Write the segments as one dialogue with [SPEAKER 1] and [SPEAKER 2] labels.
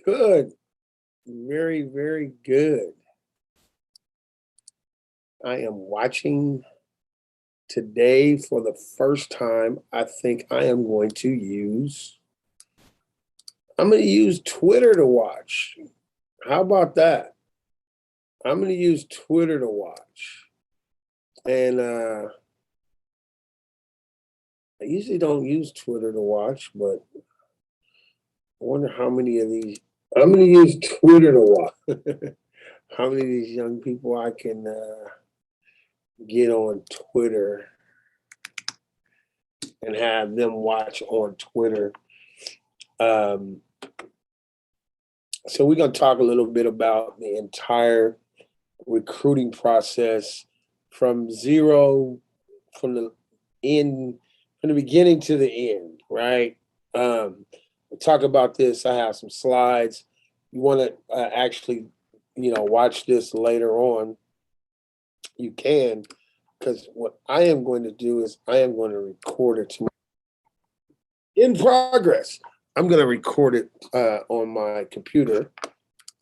[SPEAKER 1] Good. Very, very good. I am watching today for the first time. I think I'm going to use Twitter to watch. How about that? I'm going to use Twitter to watch. And I usually don't use Twitter to watch, but I wonder how many of these. I'm going to use Twitter to watch. How many of these young people I can get on Twitter and have them watch on Twitter. Um, so we're going to talk a little bit about the entire recruiting process from zero, from the end, from the beginning to the end, right? We'll talk about this. I have some slides. You want to actually, watch this later on. You can, because what I am going to do is I am going to record it in progress. I'm going to record it on my computer.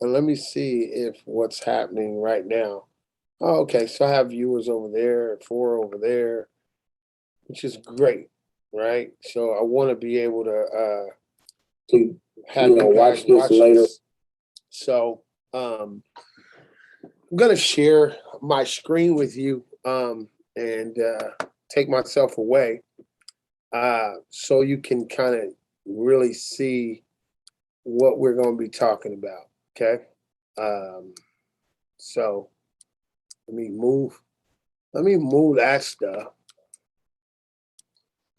[SPEAKER 1] And let me see if what's happening right now. Oh, okay. So I have viewers over there, 4 over there, which is great, right? So I want to be able to have you watch this later. So I'm going to share my screen with you and take myself away so you can kind of really see what we're going to be talking about. Okay. So let me move that stuff.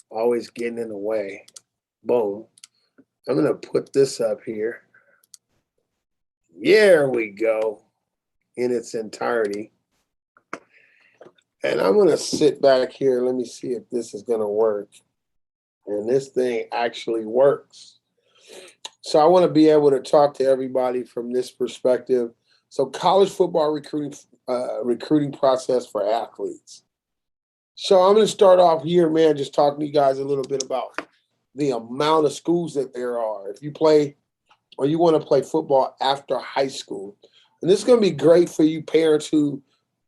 [SPEAKER 1] Always getting in the way. Boom. I'm going to put this up here. There we go. In its entirety. And I'm going to sit back here. Let me see if this is going to work. And this thing actually works. So I want to be able to talk to everybody from this perspective. So college football recruiting process for athletes. So I'm going to start off here, man, just talking to you guys a little bit about the amount of schools that there are. If you play or you want to play football after high school, and this is going to be great for you parents who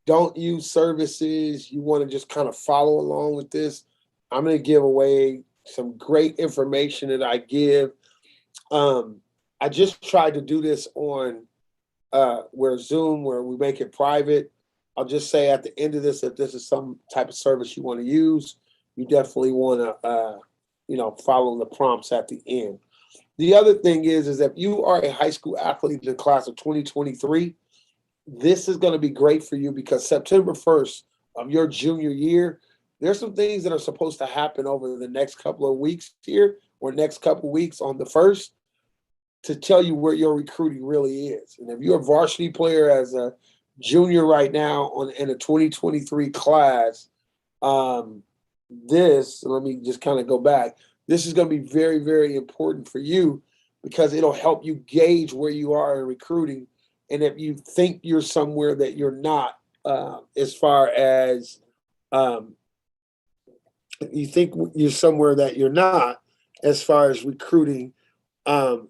[SPEAKER 1] don't use services, you want to just kind of follow along with this. I'm going to give away some great information that I give. I just tried to do this on where Zoom, where we make it private. I'll just say at the end of this, if this is some type of service you want to use, you definitely want to, follow the prompts at the end. The other thing is if you are a high school athlete in the class of 2023, this is going to be great for you because September 1st of your junior year, there's some things that are supposed to happen over the next couple of weeks here or next couple of weeks on the 1st to tell you where your recruiting really is. And if you're a varsity player as a junior right now in a 2023 class, let me just kind of go back. This is going to be very, very important for you because it'll help you gauge where you are in recruiting. And if you think you're somewhere that you're not, as far as you think you're somewhere that you're not, as far as recruiting,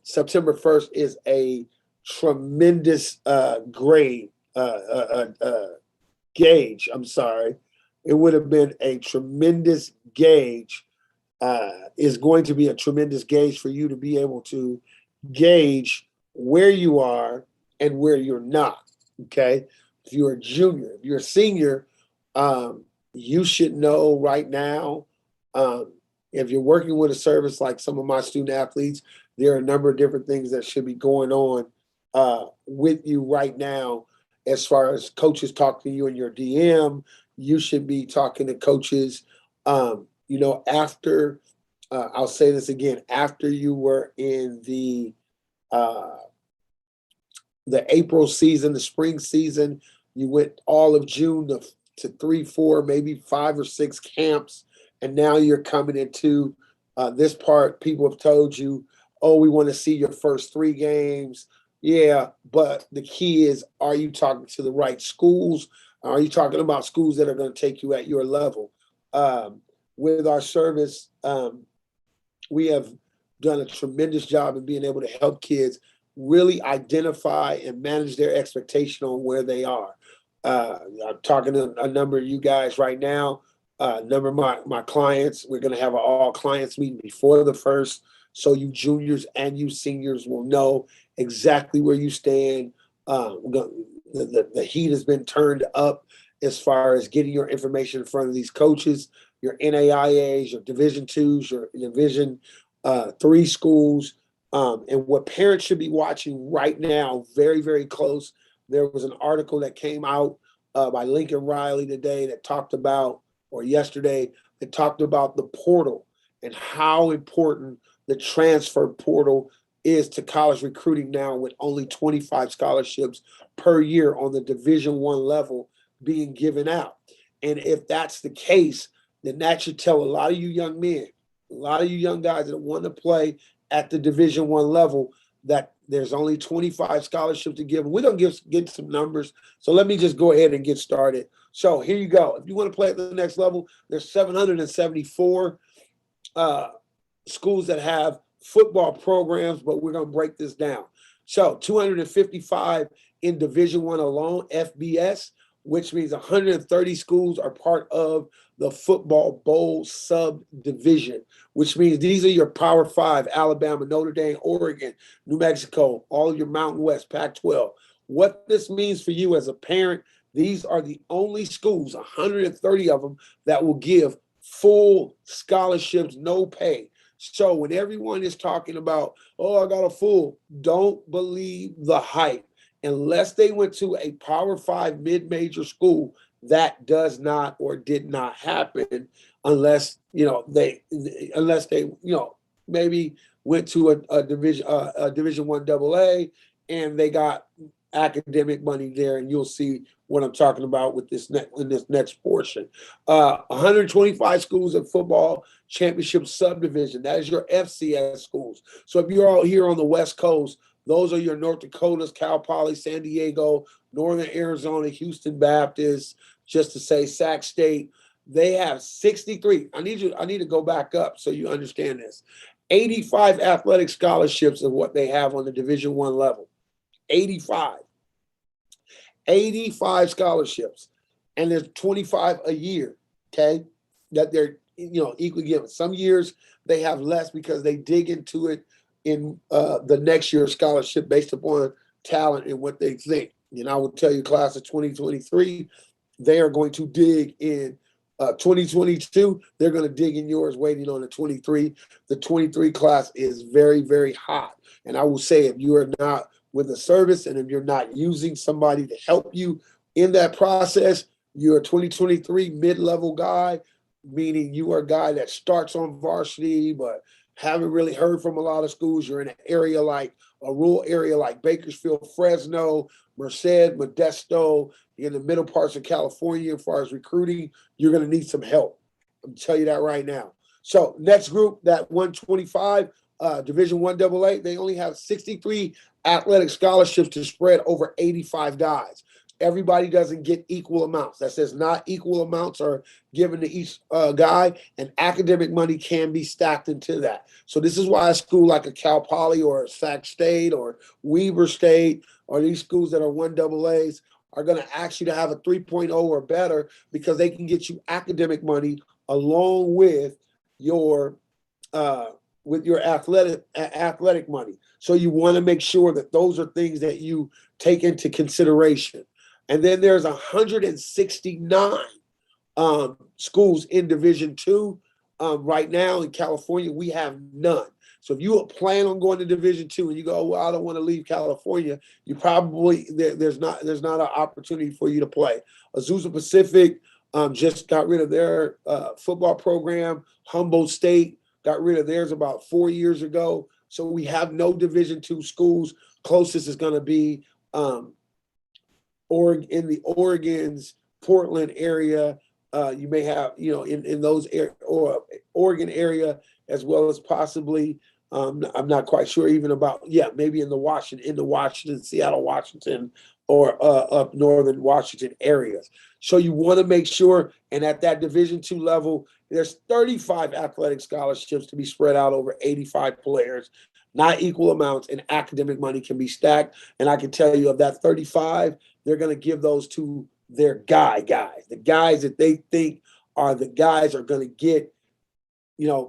[SPEAKER 1] September 1st is a tremendous gauge. I'm sorry. It would have been a tremendous gauge, is going to be a tremendous gauge for you to be able to gauge where you are and where you're not. Okay. If you're a junior, if you're a senior, you should know right now. If you're working with a service like some of my student athletes, there are a number of different things that should be going on with you right now. As far as coaches talking to you in your DM, you should be talking to coaches. After I'll say this again, after you were in uh, the April season, the spring season, you went all of June to 3, 4, maybe 5 or 6 camps, and now you're coming into this part. People have told you, oh, we want to see your first 3 games. Yeah, but the key is, are you talking to the right schools? Are you talking about schools that are going to take you at your level? With our service, we have done a tremendous job in being able to help kids really identify and manage their expectation on where they are. I'm talking to a number of you guys right now, a number of my clients. We're going to have an all clients meeting before the first, so you juniors and you seniors will know exactly where you stand. The heat has been turned up as far as getting your information in front of these coaches, your NAIAs, your Division twos, your Division three schools, and what parents should be watching right now, very, very close. There was an article that came out by Lincoln Riley today that talked about, or yesterday, that talked about the portal and how important the transfer portal is to college recruiting now, with only 25 scholarships per year on the Division I level being given out. And if that's the case, then that should tell a lot of you young men, a lot of you young guys that want to play at the Division I level, that there's only 25 scholarships to give. We're going to get some numbers. So let me just go ahead and get started. So here you go. If you want to play at the next level, there's 774 schools that have football programs, but we're going to break this down. So 255 in Division I alone, FBS, which means 130 schools are part of the football bowl subdivision, which means these are your Power Five: Alabama, Notre Dame, Oregon, New Mexico, all your Mountain West, Pac-12. What this means for you as a parent, these are the only schools, 130 of them, that will give full scholarships, no pay. So when everyone is talking about, oh, I got a full, don't believe the hype. Unless they went to a Power Five mid-major school, that does not or did not happen, unless they maybe went to a Division I AA and they got academic money there, and you'll see what I'm talking about with this in this next portion. 125 schools in football championship subdivision. That is your FCS schools. So if you're all here on the West Coast, those are your North Dakotas, Cal Poly, San Diego, Northern Arizona, Houston Baptist, just to say Sac State. They have 63. I need to go back up so you understand this. 85 athletic scholarships of what they have on the Division I level. 85 scholarships, and there's 25 a year, okay, that they're equally given. Some years they have less because they dig into it in the next year's scholarship based upon talent and what they think. And I will tell you, class of 2023, they are going to dig in 2022. They're going to dig in yours, waiting on the 23. The 23 class is very, very hot. And I will say, if you are not with a service and if you're not using somebody to help you in that process, you're a 2023 mid-level guy, meaning you are a guy that starts on varsity but haven't really heard from a lot of schools. You're in an area like a rural area like Bakersfield, Fresno, Merced, Modesto, in the middle parts of California. As far as recruiting, you're going to need some help. I'm telling you that right now. So next group, that 125, Division I AA, they only have 63 athletic scholarships to spread over 85 guys. Everybody doesn't get equal amounts. That says not equal amounts are given to each guy, and academic money can be stacked into that. So this is why a school like a Cal Poly or a Sac State or Weber State or these schools that are 1AAs are going to ask you to have a 3.0 or better, because they can get you academic money along with your athletic money. So you want to make sure that those are things that you take into consideration. And then there's 169 schools in Division II. Right now in California, we have none. So if you plan on going to Division II and you go, well, I don't want to leave California, you probably there's not an opportunity for you to play. Azusa Pacific just got rid of their football program. Humboldt State got rid of theirs about 4 years ago. So we have no Division II schools. Closest is going to be in the Oregon's Portland area. You may have, in those or Oregon area, as well as possibly, I'm not quite sure even about, maybe in the Washington, Seattle, Washington, or up northern Washington areas. So you want to make sure, and at that Division II level, there's 35 athletic scholarships to be spread out over 85 players. not equal amounts, and academic money can be stacked. And I can tell you of that 35, they're going to give those to their guys, the guys that they think are the guys are going to get,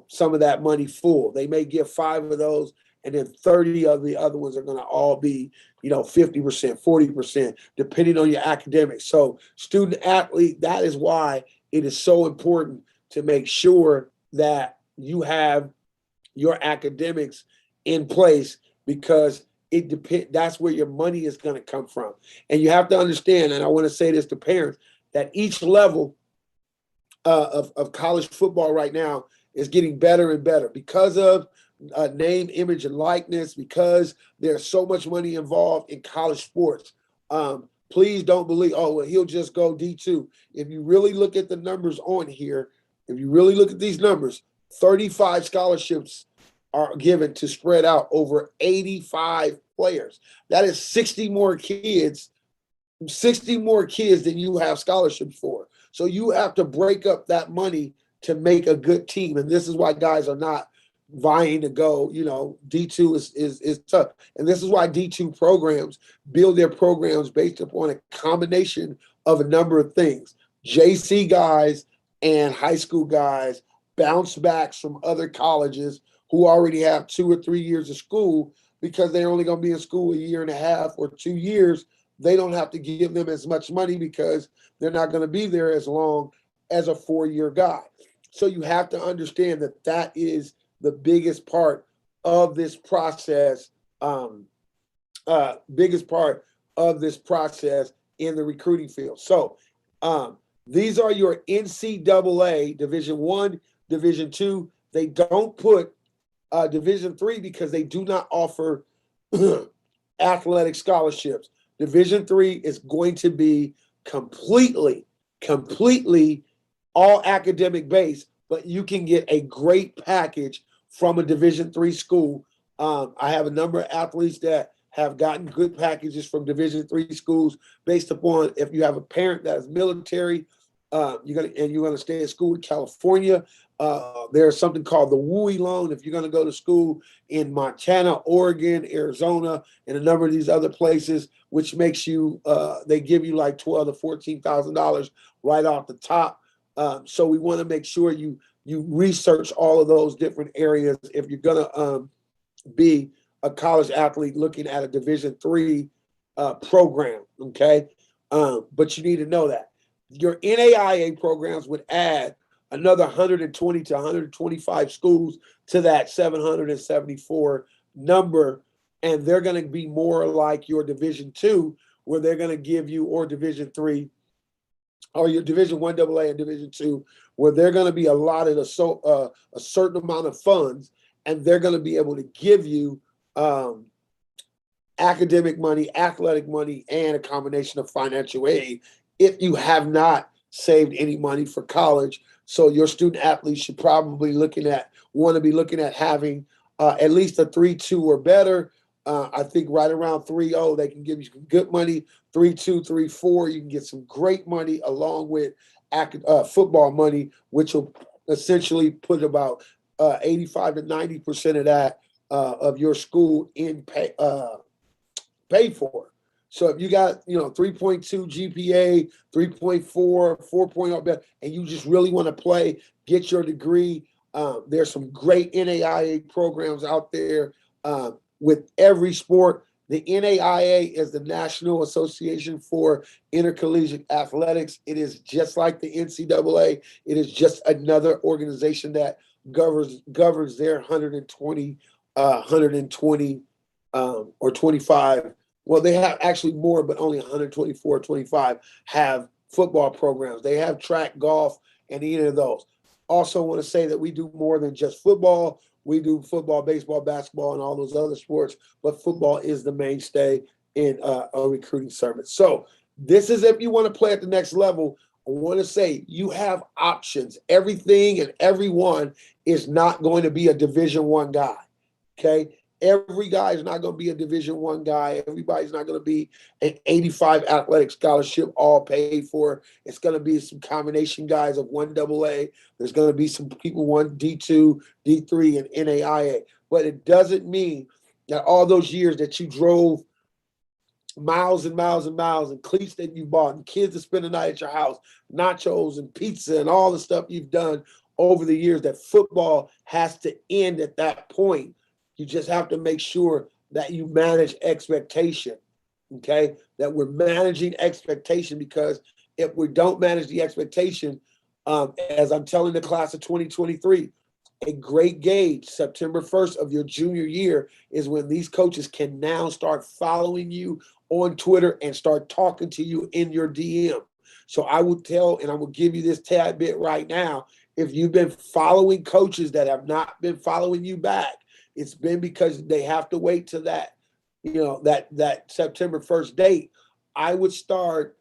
[SPEAKER 1] some of that money full. They may give 5 of those, and then 30 of the other ones are going to all be, 50%, 40%, depending on your academics. So student athlete, that is why it is so important to make sure that you have your academics in place, because that's where your money is going to come from. And you have to understand, and I want to say this to parents, that each level of college football right now is getting better and better because of name, image, and likeness, because there's so much money involved in college sports. Please don't believe, oh, well, he'll just go D2. If you really look at the numbers on here, if you really look at these numbers, 35 scholarships are given to spread out over 85 players. That is 60 more kids than you have scholarships for. So you have to break up that money to make a good team. And this is why guys are not vying to go, D2 is tough. And this is why D2 programs build their programs based upon a combination of a number of things. JC guys and high school guys bounce backs from other colleges who already have 2 or 3 years of school, because they're only going to be in school a year and a half or 2 years. They don't have to give them as much money because they're not going to be there as long as a 4-year guy. So you have to understand that that is the biggest part of this process, biggest part of this process in the recruiting field. So these are your NCAA Division I, Division II. They don't put Division III because they do not offer athletic scholarships. Division III is going to be completely all academic based, but you can get a great package from a Division III school. I have a number of athletes that have gotten good packages from Division III schools based upon if you have a parent that is military, you're gonna stay at school in California. There's something called the WUI loan if you're gonna go to school in Montana, Oregon, Arizona, and a number of these other places, which makes you they give you like $12,000 to $14,000 right off the top. So we want to make sure you research all of those different areas if you're gonna be a college athlete looking at a Division III program. Okay, but you need to know that your NAIA programs would add another 120 to 125 schools to that 774 number, and they're going to be more like your Division II, where they're going to give you, or Division III, or your Division I AA and Division II, where they're going to be allotted a certain amount of funds, and they're going to be able to give you academic money, athletic money, and a combination of financial aid if you have not saved any money for college. So your student athletes should probably want to be looking at having at least a 3.2 or better. I think right around 3.0, they can give you some good money. 3.2, 3.4, you can get some great money along with football money, which will essentially put about 85 to 90% of that of your school in paid for. So if you got 3.2 GPA, 3.4, 4.0 better, and you just really want to play, get your degree, there's some great NAIA programs out there with every sport. The NAIA is the National Association for Intercollegiate Athletics. It is just like the NCAA. It is just another organization that governs their 120 or 25. Well, they have actually more, but only 124 or 25 have football programs. They have track, golf, and either of those. Also want to say that we do more than just football. We do football, baseball, basketball, and all those other sports, but football is the mainstay in a recruiting service. So this is if you want to play at the next level. I want to say you have options. Everything and everyone is not going to be a Division I guy, okay? Every guy is not going to be a Division I guy. Everybody's not going to be an 85 athletic scholarship all paid for. It's going to be some combination guys of 1 AA. There's going to be some people 1 D2, D3, and NAIA. But it doesn't mean That all those years that you drove miles and miles and miles, and cleats that you bought, and kids that spend the night at your house, nachos and pizza and all the stuff you've done over the years, that football has to end at that point. You just have to make sure that you manage expectation. Okay, that we're managing expectation, because if we don't manage the expectation, as I'm telling the class of 2023, a great gauge, September 1st of your junior year, is when these coaches can now start following you on Twitter and start talking to you in your DM. So I would tell, and I will give you this tad bit right now. If you've been following coaches that have not been following you back, it's been because they have to wait to that, that September 1st date. I would start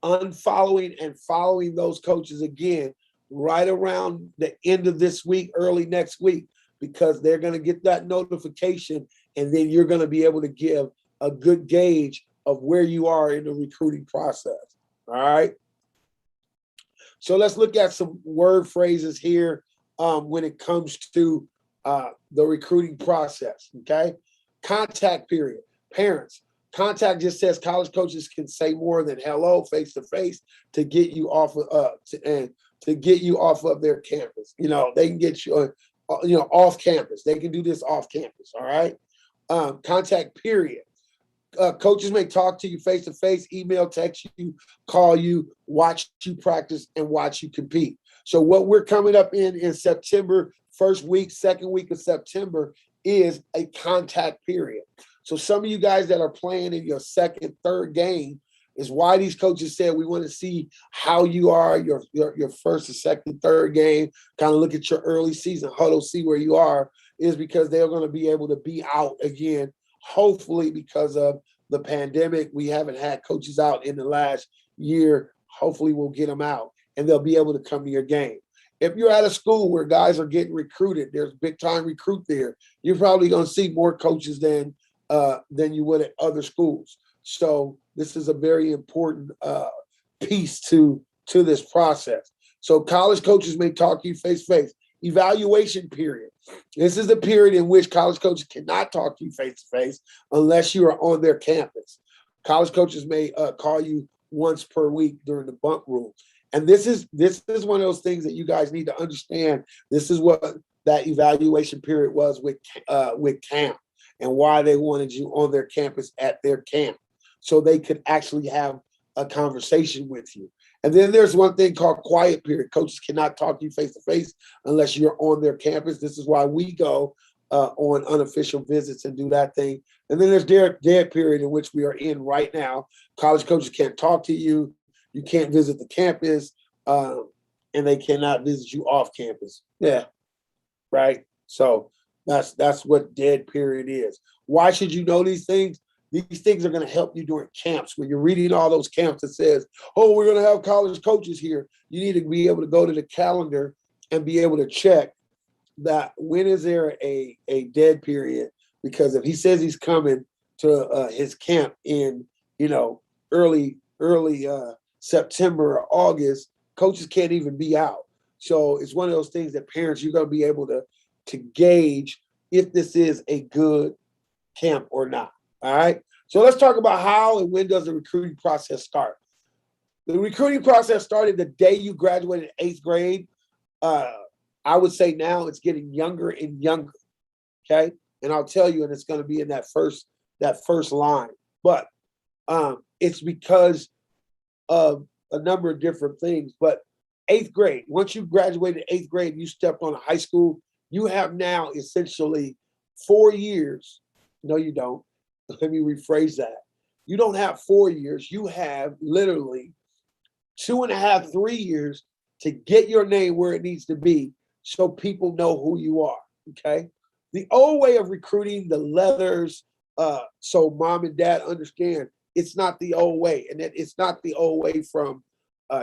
[SPEAKER 1] unfollowing and following those coaches again right around the end of this week, early next week, because they're going to get that notification, and then you're going to be able to give a good gauge of where you are in the recruiting process. All right. So let's look at some word phrases here when it comes to the recruiting process. Okay. Contact period. Parents, contact just says college coaches can say more than hello face to face to get you off of to get you off of their campus. They can get you off campus. They can do this off campus. All right. Contact period. Coaches may talk to you face to face, email, text you, call you, watch you practice, and watch you compete. So what we're coming up in September, first week, second week of September, is a contact period. So some of you guys that are playing in your second, third game is why these coaches said we want to see how you are your first and second, third game, kind of look at your early season huddle, see where you are, is because they're going to be able to be out again. Hopefully, because of the pandemic, we haven't had coaches out in the last year. Hopefully we'll get them out and they'll be able to come to your game. If you're at a school where guys are getting recruited, there's big time recruit there, you're probably going to see more coaches than you would at other schools. So this is a very important piece to this process. So college coaches may talk to you face to face. Evaluation period. This is the period in which college coaches cannot talk to you face to face unless you are on their campus. College coaches may call you once per week during the bump rule. And this is one of those things that you guys need to understand. This is what that evaluation period was with camp, and why they wanted you on their campus at their camp, so they could actually have a conversation with you. And then there's one thing called quiet period. Coaches cannot talk to you face to face unless you're on their campus. This is why we go on unofficial visits and do that thing. And then there's dead period, in which we are in right now. College coaches can't talk to you. You can't visit the campus, and they cannot visit you off campus. Yeah, right. So that's what dead period is. Why should you know these things? These things are going to help you during camps. When you're reading all those camps that says, oh, we're going to have college coaches here, you need to be able to go to the calendar and be able to check that when is there a dead period. Because if he says he's coming to his camp in early September or August, coaches can't even be out. So it's one of those things that parents, you're going to be able to gauge if this is a good camp or not. All right. So let's talk about how and when does the recruiting process start. The recruiting process started the day you graduated 8th grade. I would say now it's getting younger and younger. Okay. And I'll tell you, and it's going to be in that first line. But it's because of a number of different things. But 8th grade, once you graduated 8th grade, you stepped on a high school, you have now essentially 4 years. No, you don't. Let me rephrase that. You don't have 4 years. You have literally 2.5, 3 years to get your name where it needs to be so people know who you are. Okay. The old way of recruiting, the letters, so mom and dad understand it's not the old way. And that it's not the old way from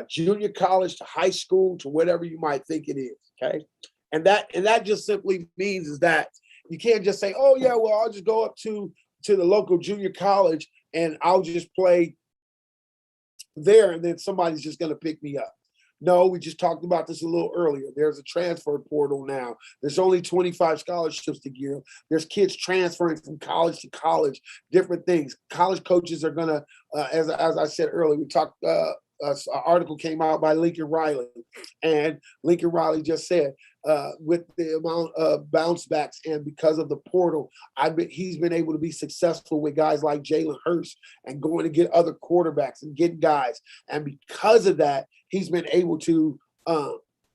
[SPEAKER 1] junior college to high school to whatever you might think it is. Okay. And that just simply means is that you can't just say, oh yeah, well, I'll just go up to the local junior college and I'll just play there and then somebody's just going to pick me up. No, we just talked about this a little earlier. There's a transfer portal now. There's only 25 scholarships to give. There's kids transferring from college to college, different things. College coaches are gonna, as I said earlier, we talked. An article came out by Lincoln Riley, and Lincoln Riley just said, with the amount of bounce backs and because of the portal, he's been able to be successful with guys like Jalen Hurts and going to get other quarterbacks and getting guys. And because of that, he's been able to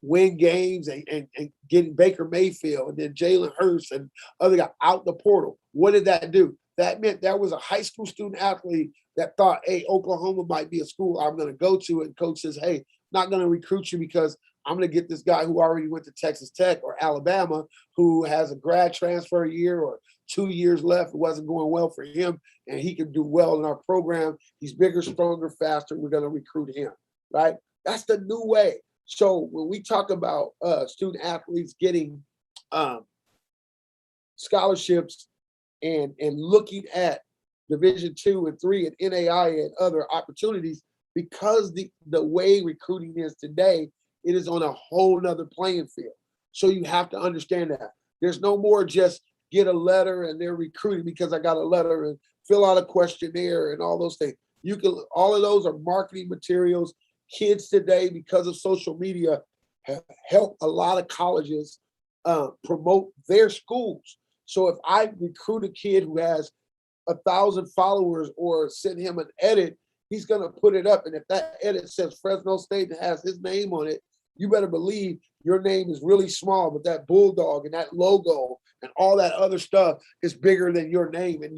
[SPEAKER 1] win games and getting Baker Mayfield and then Jalen Hurts and other guys out the portal. What did that do? That meant that was a high school student athlete that thought, hey, Oklahoma might be a school I'm going to go to. And coach says, hey, not going to recruit you because I'm going to get this guy who already went to Texas Tech or Alabama, who has a grad transfer year or 2 years left. It wasn't going well for him, and he can do well in our program. He's bigger, stronger, faster. We're going to recruit him, right? That's the new way. So when we talk about student athletes getting scholarships and looking at Division II and III and NAI and other opportunities, because the way recruiting is today, it is on a whole nother playing field. So you have to understand that. There's no more just get a letter and they're recruiting because I got a letter and fill out a questionnaire and all those things. All of those are marketing materials. Kids today, because of social media, have helped a lot of colleges promote their schools. So if I recruit a kid who has 1,000 followers or send him an edit, he's going to put it up. And if that edit says Fresno State and has his name on it, you better believe your name is really small, but that bulldog and that logo and all that other stuff is bigger than your name. And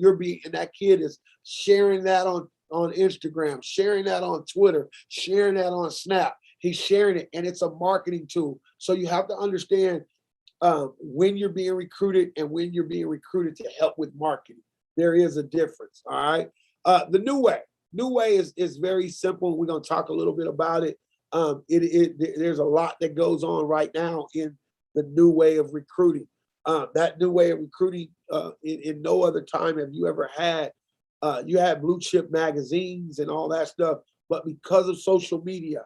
[SPEAKER 1] that kid is sharing that on Instagram, sharing that on Twitter, sharing that on Snap. He's sharing it, and it's a marketing tool. So you have to understand when you're being recruited and when you're being recruited to help with marketing. There is a difference. All right. The new way is very simple. We're going to talk a little bit about it. There's a lot that goes on right now in the new way of recruiting. That new way of recruiting, in no other time have you ever had. You had blue chip magazines and all that stuff, but because of social media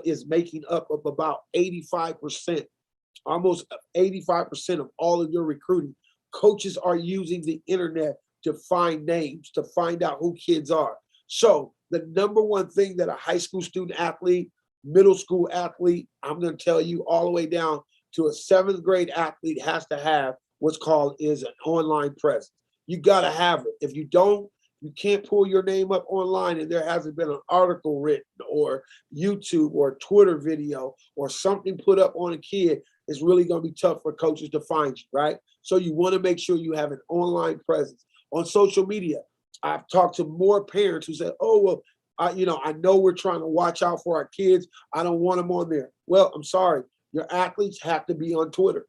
[SPEAKER 1] is making up of about 85%, almost 85% of all of your recruiting. Coaches are using the internet to find names, to find out who kids are. So the number one thing that a high school student athlete, middle school athlete, I'm going to tell you all the way down to a 7th grade athlete has to have what's called is an online presence. You got to have it. If you don't, you can't pull your name up online and there hasn't been an article written or YouTube or Twitter video or something put up on a kid. It's really going to be tough for coaches to find you, right? So you want to make sure you have an online presence. On social media, I've talked to more parents who said, oh, well, I know we're trying to watch out for our kids. I don't want them on there. Well, I'm sorry. Your athletes have to be on Twitter.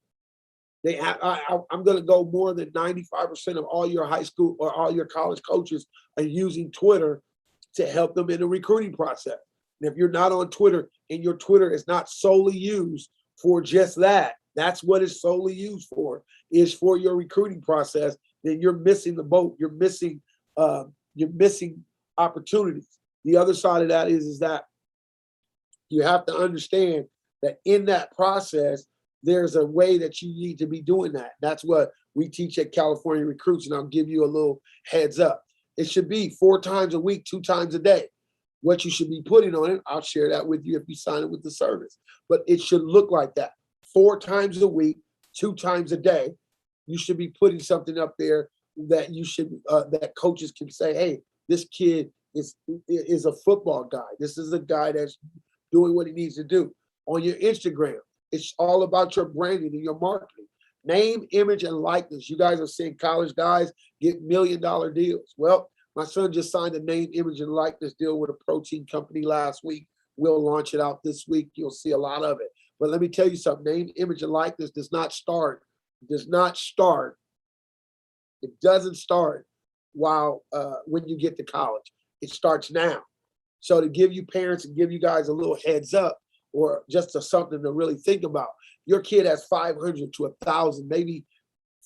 [SPEAKER 1] I'm going to go more than 95% of all your high school or all your college coaches are using Twitter to help them in the recruiting process. And if you're not on Twitter and your Twitter is not solely used for just that, that's what it's solely used for, is for your recruiting process, then you're missing the boat. You're missing opportunities. The other side of that is that you have to understand that in that process, there's a way that you need to be doing that. That's what we teach at California Recruits, and I'll give you a little heads up. It should be 4 times a week, 2 times a day. What you should be putting on it, I'll share that with you if you sign up with the service. But it should look like that. 4 times a week, 2 times a day. You should be putting something up there that that coaches can say, hey, this kid is a football guy. This is a guy that's doing what he needs to do. On your Instagram, it's all about your branding and your marketing. Name, image, and likeness. You guys are seeing college guys get $1 million deals. Well, my son just signed a name, image, and likeness deal with a protein company last week. We'll launch it out this week. You'll see a lot of it. But let me tell you something. Name, image, and likeness does not start. It doesn't start when you get to college. It starts now. So to give you parents and give you guys a little heads up, or just something to really think about. Your kid has 500 to 1,000, maybe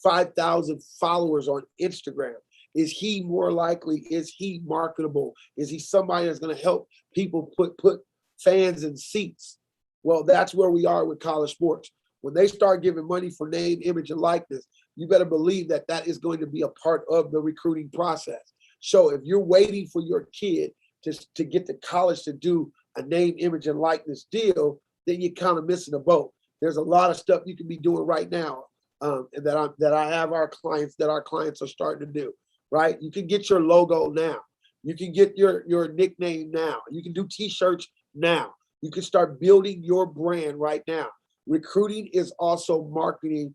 [SPEAKER 1] 5,000 followers on Instagram. Is he more likely? Is he marketable? Is he somebody that's going to help people put fans and seats. Well, that's where we are with college sports. When they start giving money for name, image, and likeness, you better believe that that is going to be a part of the recruiting process. So if you're waiting for your kid to get to college to do a name, image, and likeness deal, then you're kind of missing a boat. There's a lot of stuff you can be doing right now that I have our clients are starting to do. Right? You can get your logo now. You can get your nickname now. You can do T-shirts now. You can start building your brand right now. Recruiting is also marketing.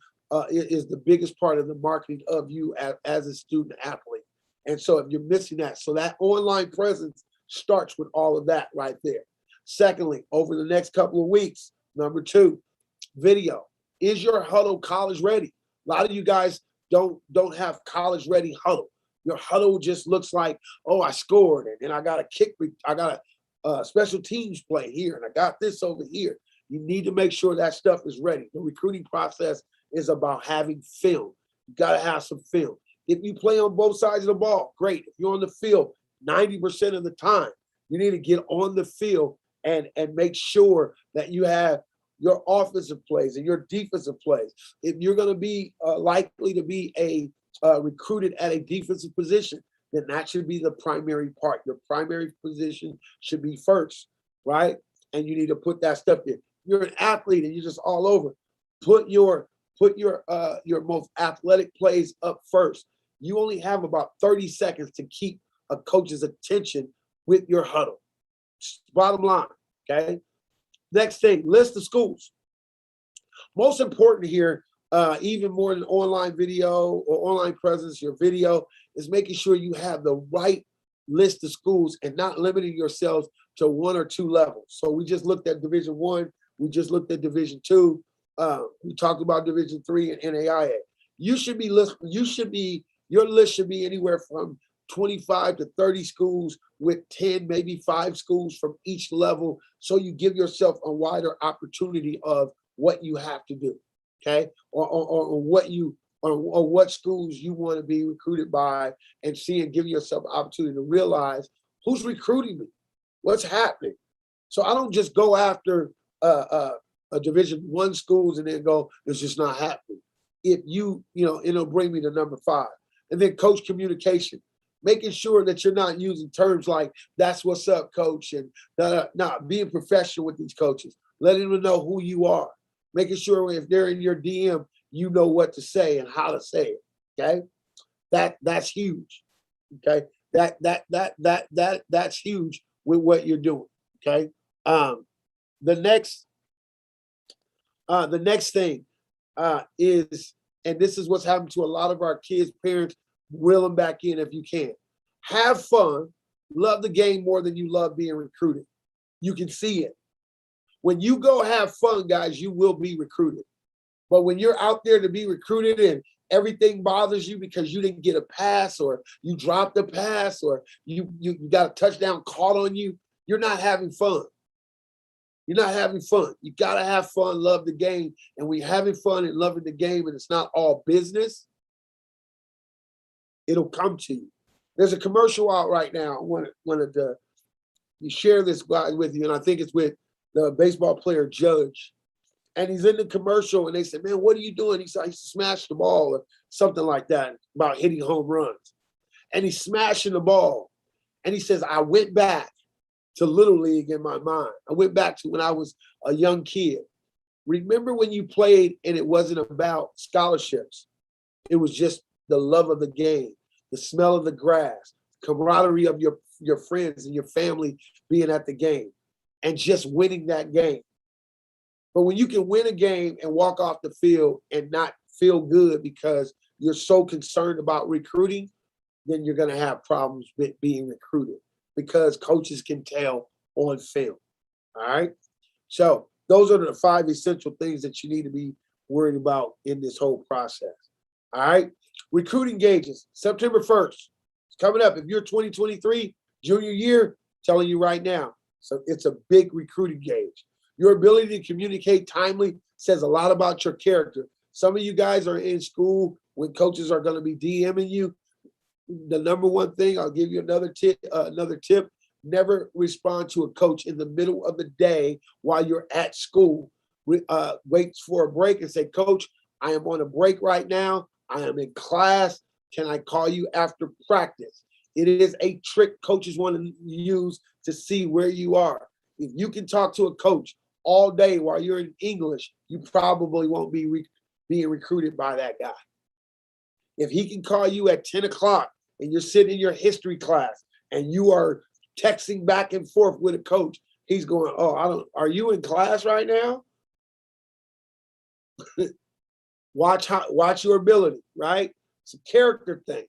[SPEAKER 1] Is the biggest part of the marketing of you as a student athlete. And so if you're missing that, so that online presence starts with all of that right there. Secondly, over the next couple of weeks, number 2, video. Is your huddle college ready? A lot of you guys don't have college ready huddle. Your huddle just looks like, oh, I scored and I got a kick, I got a special teams play here, and I got this over here. You need to make sure that stuff is ready. The recruiting process is about having film. You got to have some film. If you play on both sides of the ball, great. If you're on the field 90% of the time, you need to get on the field and make sure that you have your offensive plays and your defensive plays. If you're going to be likely to be recruited at a defensive position, then that should be the primary part. Your primary position should be first, right? And you need to put that stuff in. You're an athlete and you're just all over. Put your most athletic plays up first. You only have about 30 seconds to keep a coach's attention with your huddle. Bottom line, okay? Next thing, list the schools. Most important here, even more than online video or online presence, your video, is making sure you have the right list of schools and not limiting yourselves to 1 or 2 levels. So we just looked at Division I. We just looked at Division II. We talked about Division III and NAIA. Your list should be anywhere from 25 to 30 schools with 10, maybe 5 schools from each level. So you give yourself a wider opportunity of what you have to do, okay? Or what schools you want to be recruited by, and give yourself an opportunity to realize who's recruiting me, what's happening. So I don't just go after a Division I schools and then go, it's just not happening. If it'll bring me to number 5. And then coach communication, making sure that you're not using terms like "that's what's up, coach," and not being professional with these coaches, letting them know who you are, making sure if they're in your DM, you know what to say and how to say it. Okay, that's huge. Okay, that's huge with what you're doing. Okay, the next thing is, and this is what's happened to a lot of our kids' parents. Reel them back in if you can. Have fun. Love the game more than you love being recruited. You can see it. When you go have fun, guys, you will be recruited. But when you're out there to be recruited and everything bothers you because you didn't get a pass, or you dropped a pass, or you got a touchdown caught on you, you're not having fun. You're not having fun. You got to have fun, love the game. And when you're having fun and loving the game and it's not all business, it'll come to you. There's a commercial out right now. I wanted to share this with you, and I think it's with the baseball player Judge. And he's in the commercial, and they said, "Man, what are you doing?" He said, "I used to smash the ball," or something like that, about hitting home runs. And he's smashing the ball. And he says, "I went back to Little League in my mind. I went back to when I was a young kid. Remember when you played and it wasn't about scholarships? It was just the love of the game, the smell of the grass, camaraderie of your friends and your family being at the game, and just winning that game. But when you can win a game and walk off the field and not feel good because you're so concerned about recruiting, then you're going to have problems with being recruited, because coaches can tell on film. All right. So those are the 5 essential things that you need to be worried about in this whole process. All right. Recruiting gauges, September 1st. It's coming up. If you're 2023, junior year, telling you right now. So it's a big recruiting gauge. Your ability to communicate timely says a lot about your character. Some of you guys are in school when coaches are going to be DMing you. The number one thing, I'll give you another tip. Never respond to a coach in the middle of the day while you're at school. Wait for a break and say, Coach, I am on a break right now. I am in class. Can I call you after practice? It is a trick coaches want to use to see where you are. If you can talk to a coach all day while you're in English, you probably won't be being recruited by that guy. If he can call you at 10 o'clock and you're sitting in your history class and you are texting back and forth with a coach, he's going, oh, are you in class right now? Watch your ability, right? It's a character thing.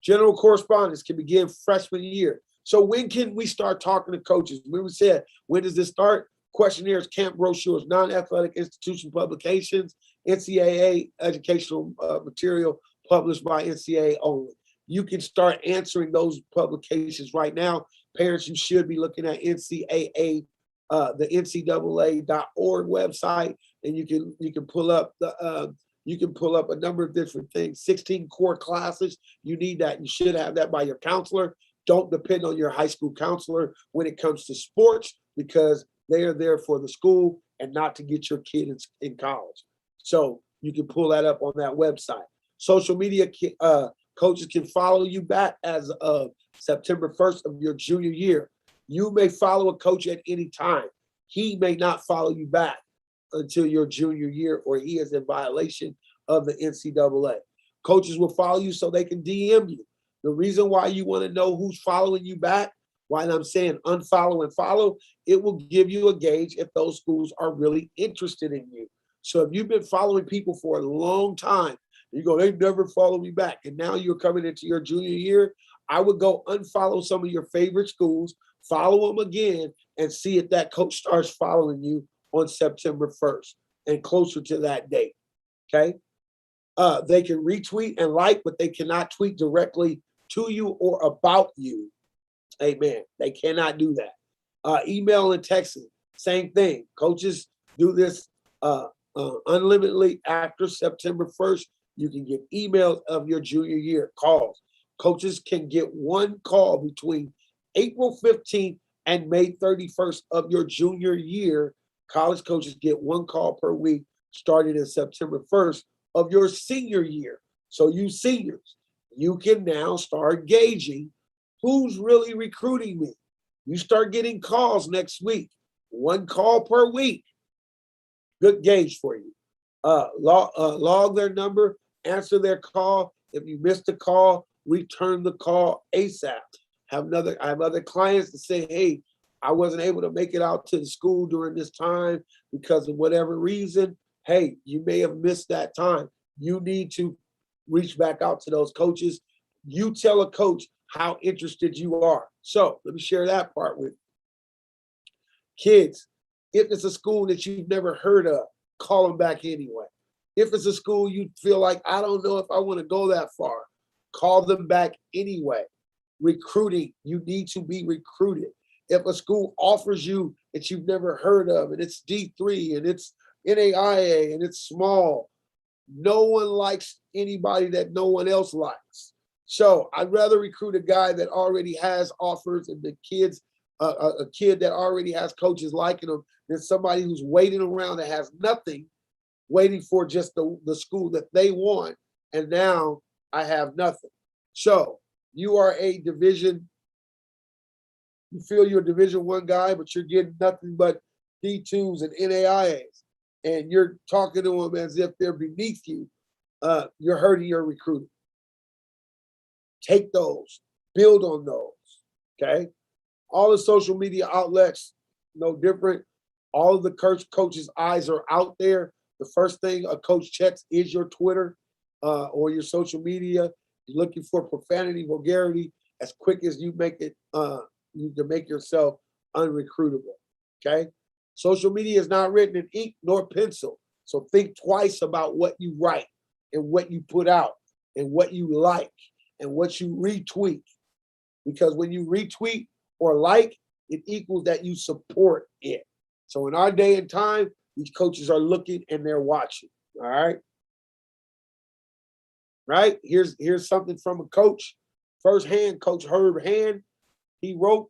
[SPEAKER 1] General correspondence can begin freshman year. So when can we start talking to coaches? When we said, when does this start? Questionnaires, camp brochures, non-athletic institution publications, NCAA educational material published by NCAA only. You can start answering those publications right now. Parents, you should be looking at NCAA, the NCAA.org website, and you can pull up a number of different things. 16 core classes. You need that. You should have that by your counselor. Don't depend on your high school counselor when it comes to sports, because they are there for the school and not to get your kid in college. So you can pull that up on that website. Social media coaches can follow you back as of September 1st of your junior year. You may follow a coach at any time. He may not follow you back until your junior year, or he is in violation of the NCAA. Coaches will follow you so they can DM you. The reason why you want to know who's following you back, why I'm saying unfollow and follow, it will give you a gauge if those schools are really interested in you. So if you've been following people for a long time, you go, they never follow me back, and now you're coming into your junior year, I would go unfollow some of your favorite schools, follow them again, and see if that coach starts following you on September 1st and closer to that date, okay? They can retweet and like, but they cannot tweet directly to you or about you. Amen. They cannot do that. Email and texting, same thing. Coaches do this unlimitedly after September 1st. You can get emails of your junior year, calls. Coaches can get one call between April 15th and May 31st of your junior year. College coaches get one call per week starting in September 1st of your senior year. So you seniors, you can now start gauging who's really recruiting me. You start getting calls next week, one call per week. Good gauge for you. Log their number, answer their call. If you missed a call, return the call ASAP. I have other clients that say, hey, I wasn't able to make it out to the school during this time because of whatever reason. Hey, you may have missed that time. You need to reach back out to those coaches. You tell a coach how interested you are. So let me share that part with you. Kids, if it's a school that you've never heard of, call them back anyway. If it's a school you feel like, I don't know if I want to go that far, call them back anyway. Recruiting, you need to be recruited. If a school offers you that you've never heard of, and it's D3 and it's NAIA and it's small, no one likes anybody that no one else likes. So I'd rather recruit a guy that already has offers and the kids, a kid that already has coaches liking them, than somebody who's waiting around that has nothing, waiting for just the school that they want. And now I have nothing. So you are a division, you feel you're a Division I guy, but you're getting nothing but D2s and NAIAs, and you're talking to them as if they're beneath you. You're hurting your recruiting. Take those, build on those, okay? All the social media outlets, no different. All of the coaches' eyes are out there. The first thing a coach checks is your Twitter or your social media. You're looking for profanity, vulgarity, as quick as you make it, you can make yourself unrecruitable, okay? Social media is not written in ink nor pencil. So think twice about what you write and what you put out and what you like and what you retweet. Because when you retweet or like, it equals that you support it. So in our day and time, these coaches are looking and they're watching, all right? Right? Here's something from a coach, firsthand, Coach Herb Hand. He wrote,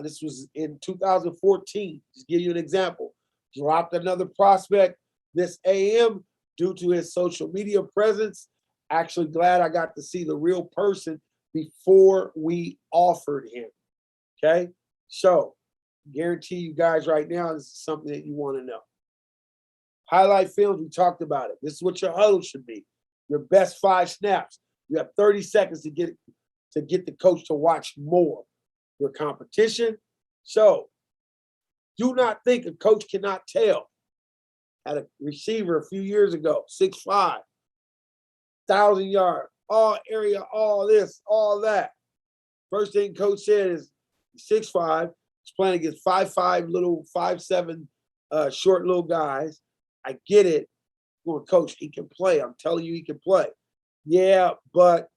[SPEAKER 1] This was in 2014. Just give you an example. Dropped another prospect this AM due to his social media presence. Actually glad I got to see the real person before we offered him. Okay, so guarantee you guys right now, this is something that you want to know. Highlight films, we talked about it. This is what your huddle should be. Your best 5 snaps. You have 30 seconds to get the coach to watch more. Your competition. So do not think a coach cannot tell. Had a receiver a few years ago, 6'5", 1,000 yard, all area, all this, all that. First thing coach said is 6'5", he's playing against 5'5", little 5'7", short little guys. I get it. Well, coach, he can play. I'm telling you, he can play. Yeah, but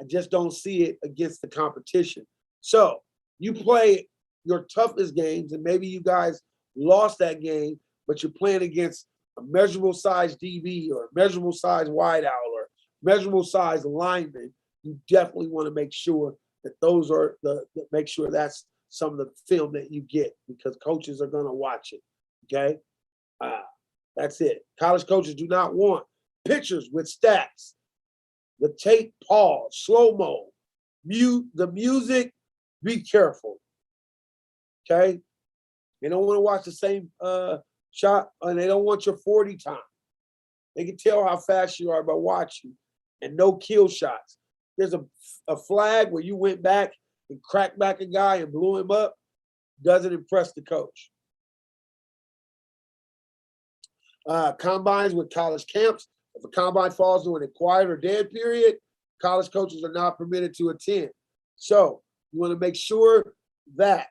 [SPEAKER 1] I just don't see it against the competition. So you play your toughest games, and maybe you guys lost that game, but you're playing against a measurable size DB or a measurable size wideout or measurable size lineman. You definitely want to make sure that those are make sure that's some of the film that you get, because coaches are going to watch it. Okay. That's it. College coaches do not want pictures with stats. The tape pause, slow-mo, mute the music, be careful. Okay? They don't want to watch the same shot, and they don't want your 40 time. They can tell how fast you are by watching, and no kill shots. There's a flag where you went back and cracked back a guy and blew him up. Doesn't impress the coach. Combines with college camps. If a combine falls during a quiet or dead period, college coaches are not permitted to attend. So you want to make sure that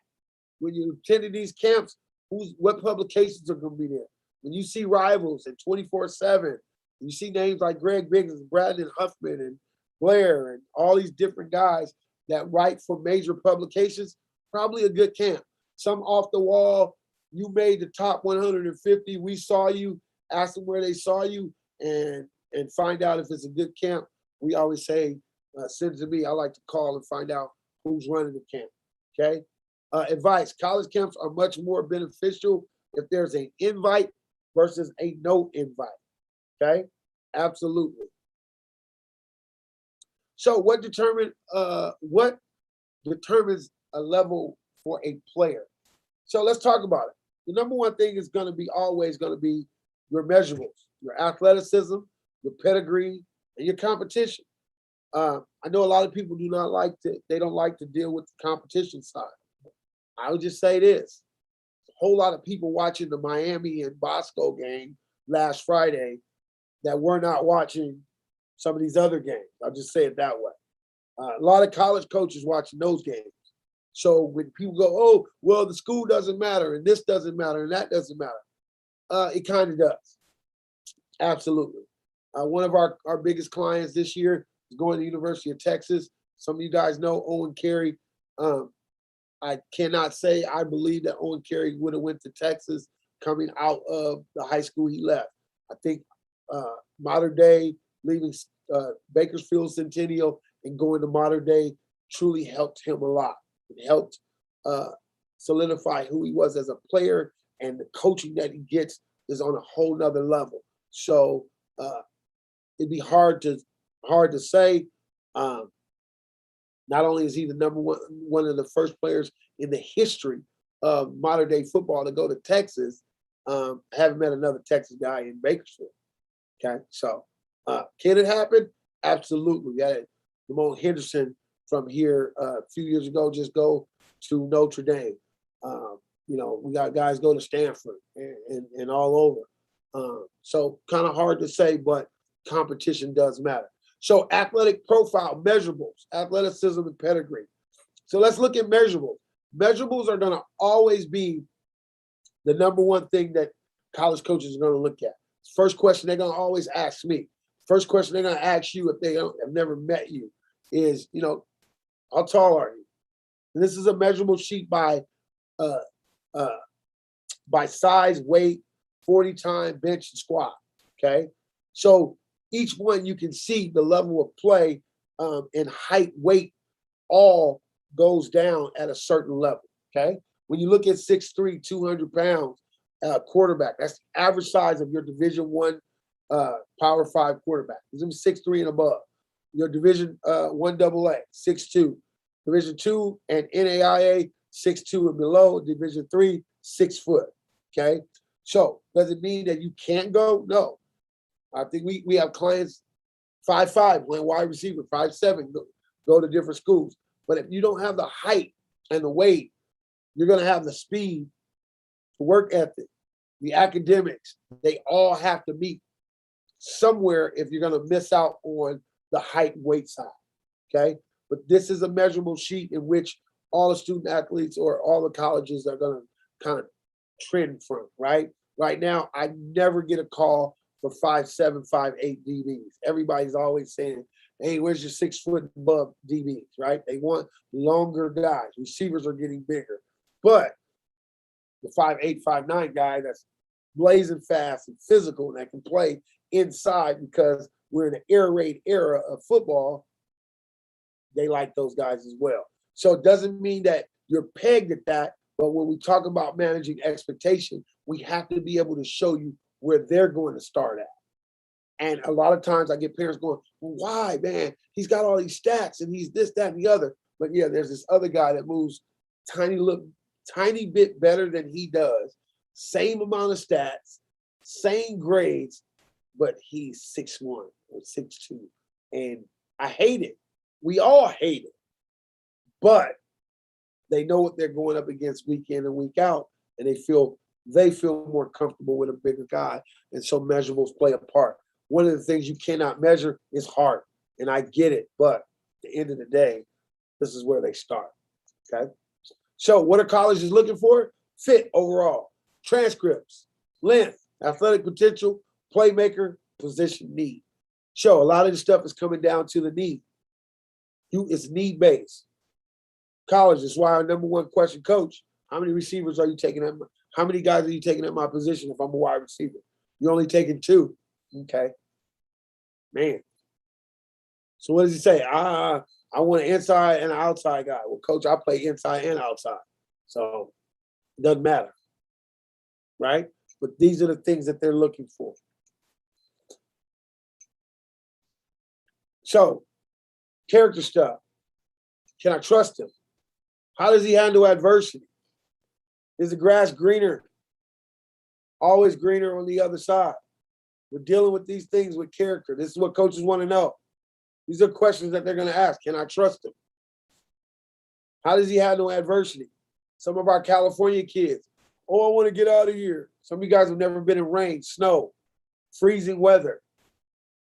[SPEAKER 1] when you attend these camps, what publications are going to be there. When you see Rivals and 24/7, you see names like Greg Biggins, Brandon Huffman, and Blair, and all these different guys that write for major publications, probably a good camp. Some off the wall, you made the top 150, we saw you, ask them where they saw you, and find out if it's a good camp. We always say, send it to me. I like to call and find out who's running the camp, okay? Advice, college camps are much more beneficial if there's an invite versus a no invite, okay? Absolutely. So what determines a level for a player? So let's talk about it. The number one thing is always going to be your measurables, your athleticism, your pedigree, and your competition. I know a lot of people they don't like to deal with the competition side. I would just say this. A whole lot of people watching the Miami and Bosco game last Friday that were not watching some of these other games. I'll just say it that way. A lot of college coaches watching those games. So when people go, oh, well, the school doesn't matter, and this doesn't matter, and that doesn't matter, it kind of does. Absolutely. One of our biggest clients this year is going to the University of Texas. Some of you guys know Owen Carey. I cannot say I believe that Owen Carey would have went to Texas coming out of the high school he left. I think modern day, leaving Bakersfield Centennial and going to modern day truly helped him a lot. It helped solidify who he was as a player, and the coaching that he gets is on a whole nother level. So it'd be hard to say. Not only is he the number one of the first players in the history of modern day football to go to Texas, I haven't met another Texas guy in Bakersfield. Okay, so can it happen? Absolutely. We had Ramon Henderson from here a few years ago just go to Notre Dame. We got guys go to Stanford and all over. So kind of hard to say, but competition does matter. So athletic profile, measurables, athleticism, and pedigree. So let's look at measurables. Measurables are going to always be the number one thing that college coaches are going to look at. First question they're going to always ask me. First question they're going to ask you if they have never met you is, how tall are you? And this is a measurable sheet by size, weight, 40 time, bench, and squat. Okay, so each one you can see the level of play and height, weight, all goes down at a certain level. Okay. When you look at 6'3", 200 pounds quarterback, that's the average size of your Division One Power Five quarterback. He's 6'3" and above. Your Division One AA, 6'2". Division Two and NAIA, 6'2" and below. Division Three, 6 foot. Okay. So does it mean that you can't go? No. I think we have clients 5'5" playing wide receiver, 5'7", go to different schools. But if you don't have the height and the weight, you're going to have the speed, the work ethic, the academics. They all have to meet somewhere if you're going to miss out on the height and weight side. Okay. But this is a measurable sheet in which all the student athletes or all the colleges are going to kind of trend from, right? Right now, I never get a call for 5'7", 5'8" DBs. Everybody's always saying, hey, where's your 6 foot above DBs, right? They want longer guys. Receivers are getting bigger. But the 5'8", 5'9" guy that's blazing fast and physical and that can play inside because we're in an air raid era of football, they like those guys as well. So it doesn't mean that you're pegged at that, but when we talk about managing expectation, we have to be able to show you where they're going to start at. And a lot of times I get parents going, well, why, man? He's got all these stats and he's this, that, and the other. But yeah, there's this other guy that moves tiny bit better than he does. Same amount of stats, same grades, but he's 6'1" or 6'2". And I hate it. We all hate it. But they know what they're going up against week in and week out, and they feel more comfortable with a bigger guy. And so measurables play a part. One of the things you cannot measure is heart. And I get it, but at the end of the day, this is where they start. Okay. So what are colleges looking for? Fit overall, transcripts, length, athletic potential, playmaker, position need. So a lot of this stuff is coming down to the need. It's need-based. College is why our number one question, coach, how many receivers are you taking at how many guys are you taking at my position if I'm a wide receiver? You're only taking 2. Okay. Man. So what does he say? I want an inside and an outside guy. Well, coach, I play inside and outside. So it doesn't matter. Right? But these are the things that they're looking for. So, character stuff. Can I trust him? How does he handle adversity? Is the grass greener? Always greener on the other side. We're dealing with these things with character. This is what coaches want to know. These are questions that they're going to ask. Can I trust him? How does he handle adversity? Some of our California kids, oh, I want to get out of here. Some of you guys have never been in rain, snow, freezing weather.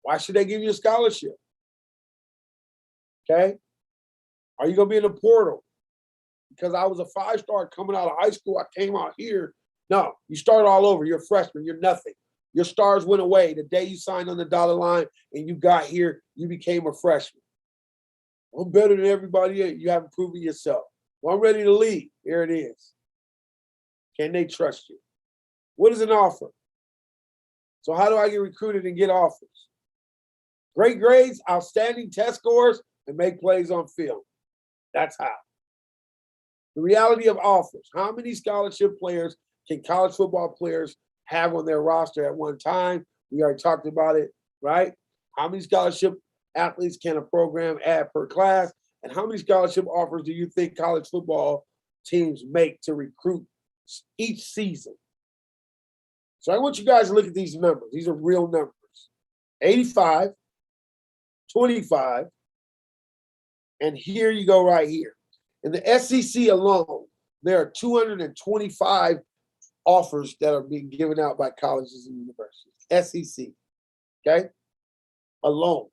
[SPEAKER 1] Why should they give you a scholarship? Okay? Are you going to be in the portal? Because I was a 5-star coming out of high school, I came out here. No, you start all over. You're a freshman. You're nothing. Your stars went away the day you signed on the dotted line and you got here, you became a freshman. I'm better than everybody. You haven't proven yourself. Well, I'm ready to leave. Here it is. Can they trust you? What is an offer? So how do I get recruited and get offers? Great grades, outstanding test scores, and make plays on film. That's how. The reality of offers. How many scholarship players can college football players have on their roster at one time? We already talked about it, right? How many scholarship athletes can a program add per class? And how many scholarship offers do you think college football teams make to recruit each season? So I want you guys to look at these numbers. These are real numbers. 85, 25, and here you go right here. In the SEC alone, there are 225 offers that are being given out by colleges and universities. SEC, okay? Alone.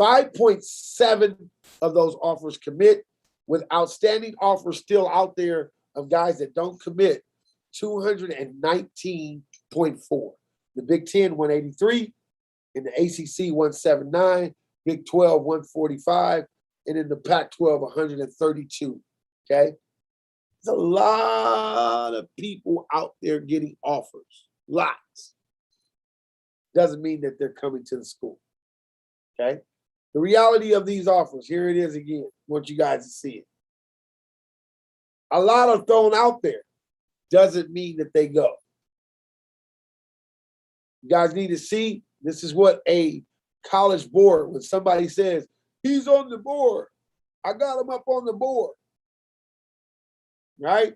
[SPEAKER 1] 5.7 of those offers commit, with outstanding offers still out there of guys that don't commit, 219.4. The Big Ten, 183. In the ACC, 179. Big 12, 145. And in the Pac-12, 132. Okay? There's a lot of people out there getting offers. Lots. Doesn't mean that they're coming to the school. Okay? The reality of these offers, here it is again. I want you guys to see it. A lot are thrown out there. Doesn't mean that they go. You guys need to see, this is what a college board, when somebody says, he's on the board, I got him up on the board, right?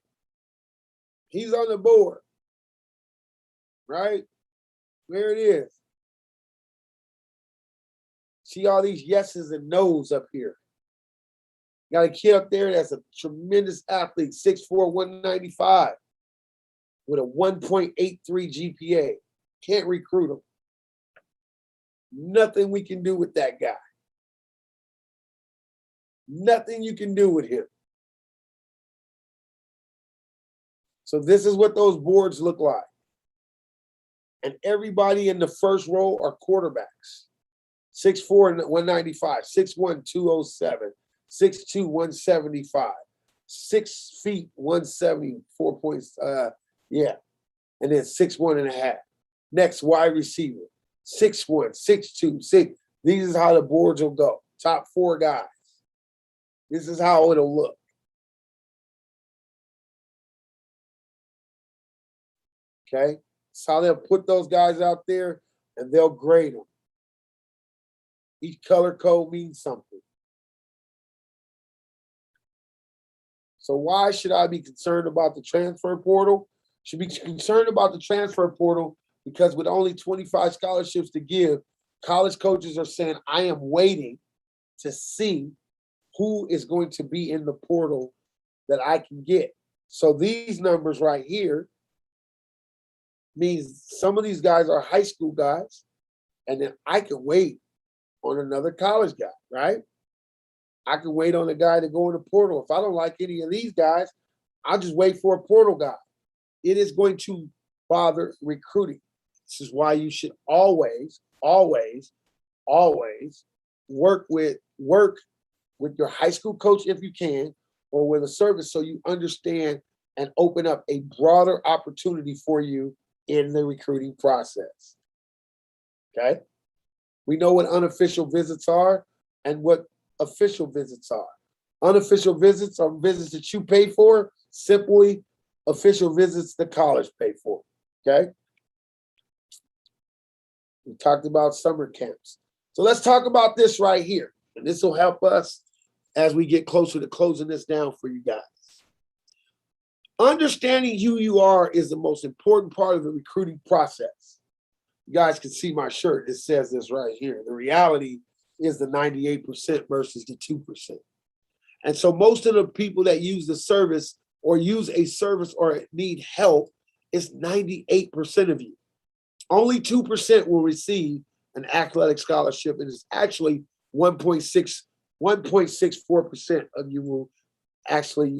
[SPEAKER 1] He's on the board, right? There it is. See all these yeses and nos up here. Got a kid up there that's a tremendous athlete, 6'4", 195, with a 1.83 GPA. Can't recruit him. Nothing we can do with that guy. Nothing you can do with him. So this is what those boards look like. And everybody in the first row are quarterbacks. 6'4", 195, 6'1", 207, 6'2", 175, 6 feet, 174 points. And then 6'1" and a half. Next, wide receiver, 6'1", 6'2", 6. These is how the boards will go. Top 4 guys. This is how it'll look. Okay? So they'll put those guys out there and they'll grade them. Each color code means something. So why should I be concerned about the transfer portal? Should be concerned about the transfer portal because with only 25 scholarships to give, college coaches are saying, I am waiting to see who is going to be in the portal that I can get. So these numbers right here means some of these guys are high school guys, and then I can wait on another college guy, right? I can wait on a guy to go in the portal. If I don't like any of these guys, I'll just wait for a portal guy. It is going to bother recruiting. This is why you should always, always, always work with your high school coach if you can, or with a service so you understand and open up a broader opportunity for you in the recruiting process. Okay? We know what unofficial visits are and what official visits are. Unofficial visits are visits that you pay for. Simply, official visits the college pay for. Okay? We talked about summer camps. So let's talk about this right here. And this will help us as we get closer to closing this down for you guys. Understanding who you are is the most important part of the recruiting process. You guys can see my shirt. It says this right here. The reality is the 98% versus the 2%. And so most of the people that use the service or use a service or need help is 98% of you. Only 2% will receive an athletic scholarship, and it's actually 1.64% of you will actually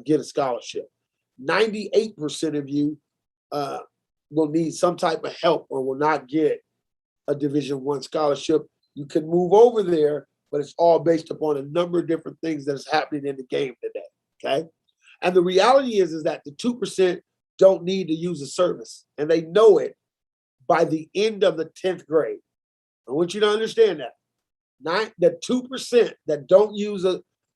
[SPEAKER 1] get a scholarship. 98% of you will need some type of help or will not get a Division I scholarship. You can move over there, but it's all based upon a number of different things that is happening in the game today, okay? And the reality is that the 2% don't need to use a service, and they know it by the end of the 10th grade. I want you to understand that. The 2% that don't use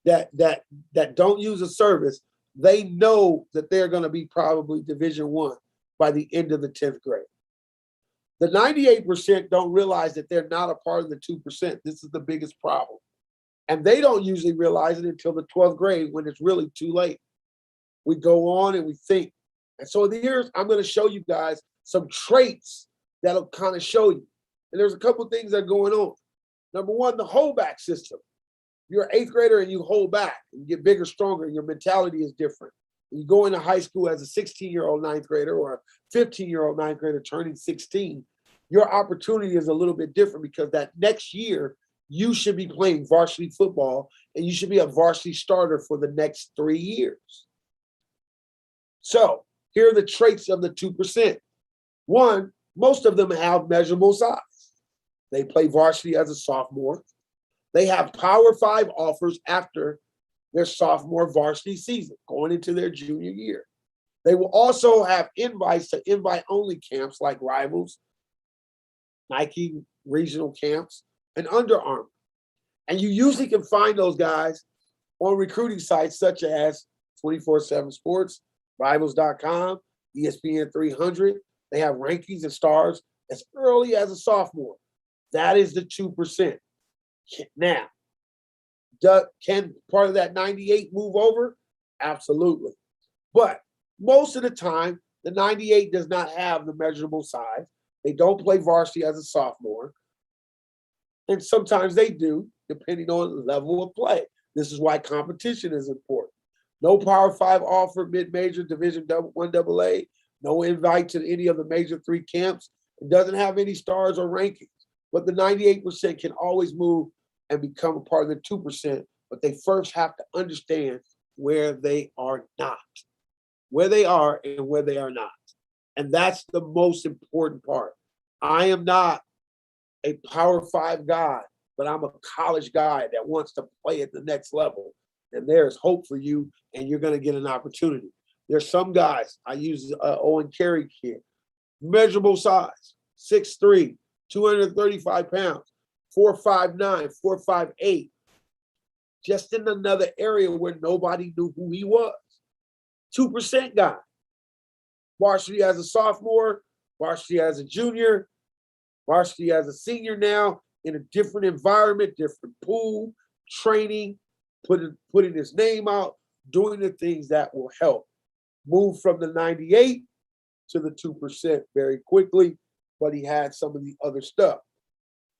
[SPEAKER 1] that don't use a service, they know that they're going to be probably Division I by the end of the 10th grade. The 98% don't realize that they're not a part of the 2%. This is the biggest problem. And they don't usually realize it until the 12th grade when it's really too late. We go on and we think. And so here, I'm going to show you guys some traits that'll kind of show you. And there's a couple things that are going on. Number one, the holdback system. You're an 8th grader and you hold back. You get bigger, stronger. Your mentality is different. When you go into high school as a 16-year-old 9th grader or a 15-year-old 9th grader turning 16, your opportunity is a little bit different because that next year, you should be playing varsity football and you should be a varsity starter for the next 3 years. So here are the traits of the 2%. One, most of them have measurable size. They play varsity as a sophomore. They have Power 5 offers after their sophomore varsity season, going into their junior year. They will also have invites to invite-only camps like Rivals, Nike regional camps, and Under Armour. And you usually can find those guys on recruiting sites such as 24/7 Sports, Rivals.com, ESPN 300. They have rankings and stars as early as a sophomore. That is the 2%. Now, can part of that 98 move over? Absolutely. But most of the time, the 98 does not have the measurable size. They don't play varsity as a sophomore. And sometimes they do, depending on the level of play. This is why competition is important. No Power 5 offer, mid-major, Division 1 AA, no invite to any of the major 3 camps. It doesn't have any stars or rankings. But the 98% can always move and become a part of the 2%. But they first have to understand where they are not, where they are and where they are not. And that's the most important part. I am not a Power 5 guy, but I'm a college guy that wants to play at the next level. And there's hope for you, and you're going to get an opportunity. There's some guys, I use Owen Carey kid, measurable size, 6'3", 235 pounds, 4'5'9", 4'5'8", just in another area where nobody knew who he was. 2% guy. Varsity as a sophomore, varsity as a junior, varsity as a senior now, in a different environment, different pool, training, putting his name out, doing the things that will help. Move from the 98 to the 2% very quickly, but he had some of the other stuff.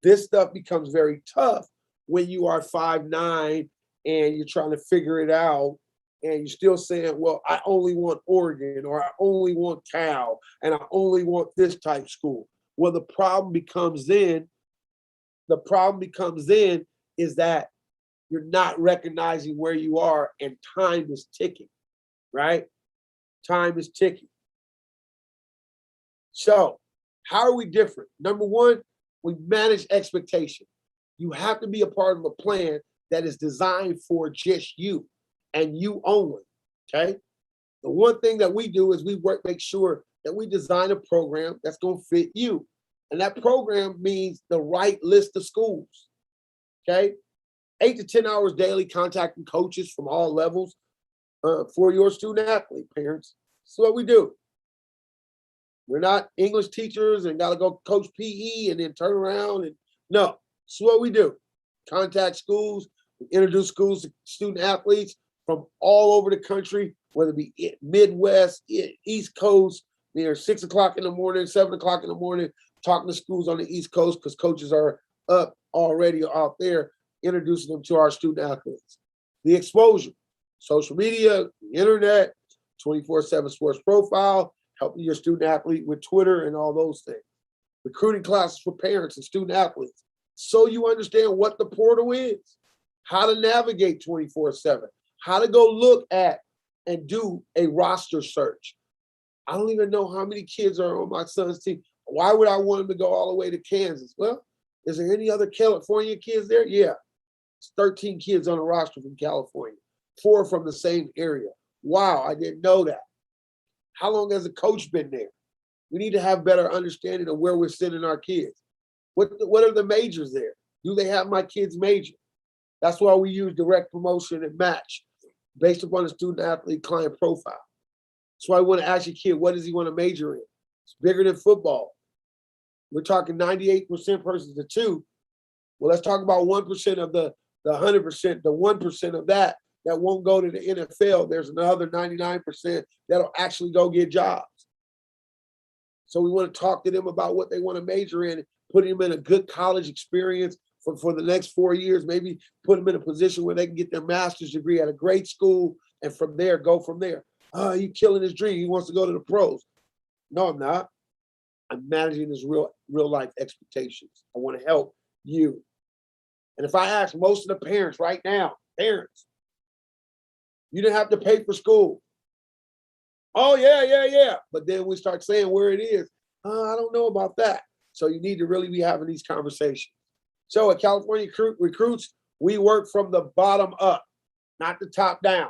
[SPEAKER 1] This stuff becomes very tough when you are 5'9" and you're trying to figure it out, and you're still saying, well, I only want Oregon, or I only want Cal, and I only want this type school. Well, the problem becomes then is that you're not recognizing where you are, and time is ticking, right? Time is ticking. So how are we different? Number one, we manage expectation. You have to be a part of a plan that is designed for just you and you only, okay? The one thing that we do is we make sure that we design a program that's going to fit you. And that program means the right list of schools, okay? 8 to 10 hours daily contacting coaches from all levels for your student athlete, parents. That's what we do. We're not English teachers and got to go coach PE and then turn around. And no, that's what we do. Contact schools, introduce schools to student athletes from all over the country, whether it be Midwest, East Coast. 6 o'clock in the morning, 7 o'clock in the morning, talking to schools on the East Coast because coaches are up already out there, introducing them to our student athletes. The exposure, social media, the internet, 24/7 sports profile, helping your student athlete with Twitter and all those things. Recruiting classes for parents and student athletes, so you understand what the portal is, how to navigate 24/7, how to go look at and do a roster search. I don't even know how many kids are on my son's team. Why would I want him to go all the way to Kansas? Well, is there any other California kids there? Yeah. It's 13 kids on the roster from California, 4 from the same area. Wow, I didn't know that. How long has the coach been there? We need to have better understanding of where we're sending our kids. What are the majors there? Do they have my kid's major? That's why we use direct promotion and match based upon the student athlete client profile. That's why I want to ask your kid, what does he want to major in? It's bigger than football. We're talking 98% versus the 2. Well, let's talk about 1% of the 100%, the 1% of that won't go to the NFL. There's another 99% that'll actually go get jobs. So we want to talk to them about what they want to major in, put them in a good college experience for the next 4 years, maybe put them in a position where they can get their master's degree at a great school, and from there, go from there. Oh, he's killing his dream. He wants to go to the pros. No, I'm not. I'm managing his real life expectations. I want to help you. And if I ask most of the parents right now, parents, you didn't have to pay for school. Oh, yeah. But then we start saying where it is. I don't know about that. So you need to really be having these conversations. So at California Recruits, we work from the bottom up, not the top down.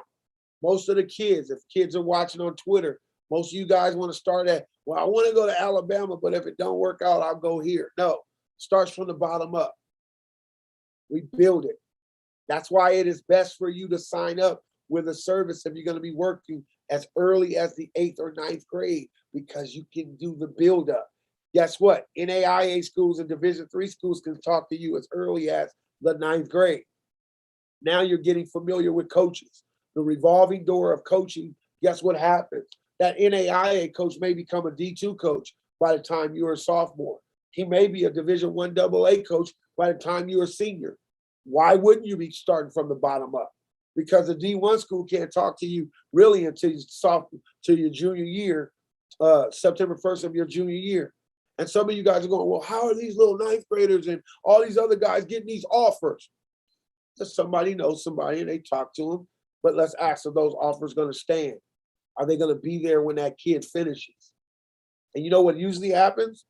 [SPEAKER 1] Most of the kids, if kids are watching on Twitter, most of you guys want to start at, well, I want to go to Alabama, but if it don't work out, I'll go here. No, it starts from the bottom up. We build it. That's why it is best for you to sign up with a service if you're going to be working as early as the 8th or 9th grade, because you can do the build up. Guess what? NAIA schools and Division III schools can talk to you as early as the 9th grade. Now you're getting familiar with coaches. The revolving door of coaching, guess what happens? That NAIA coach may become a D2 coach by the time you're a sophomore. He may be a Division I AA coach by the time you're a senior. Why wouldn't you be starting from the bottom up? Because the D1 school can't talk to you really until your junior year, September 1st of your junior year. And some of you guys are going, well, how are these little 9th graders and all these other guys getting these offers? Just somebody knows somebody and they talk to them. But let's ask if those offers going to stand. Are they going to be there when that kid finishes? And you know what usually happens?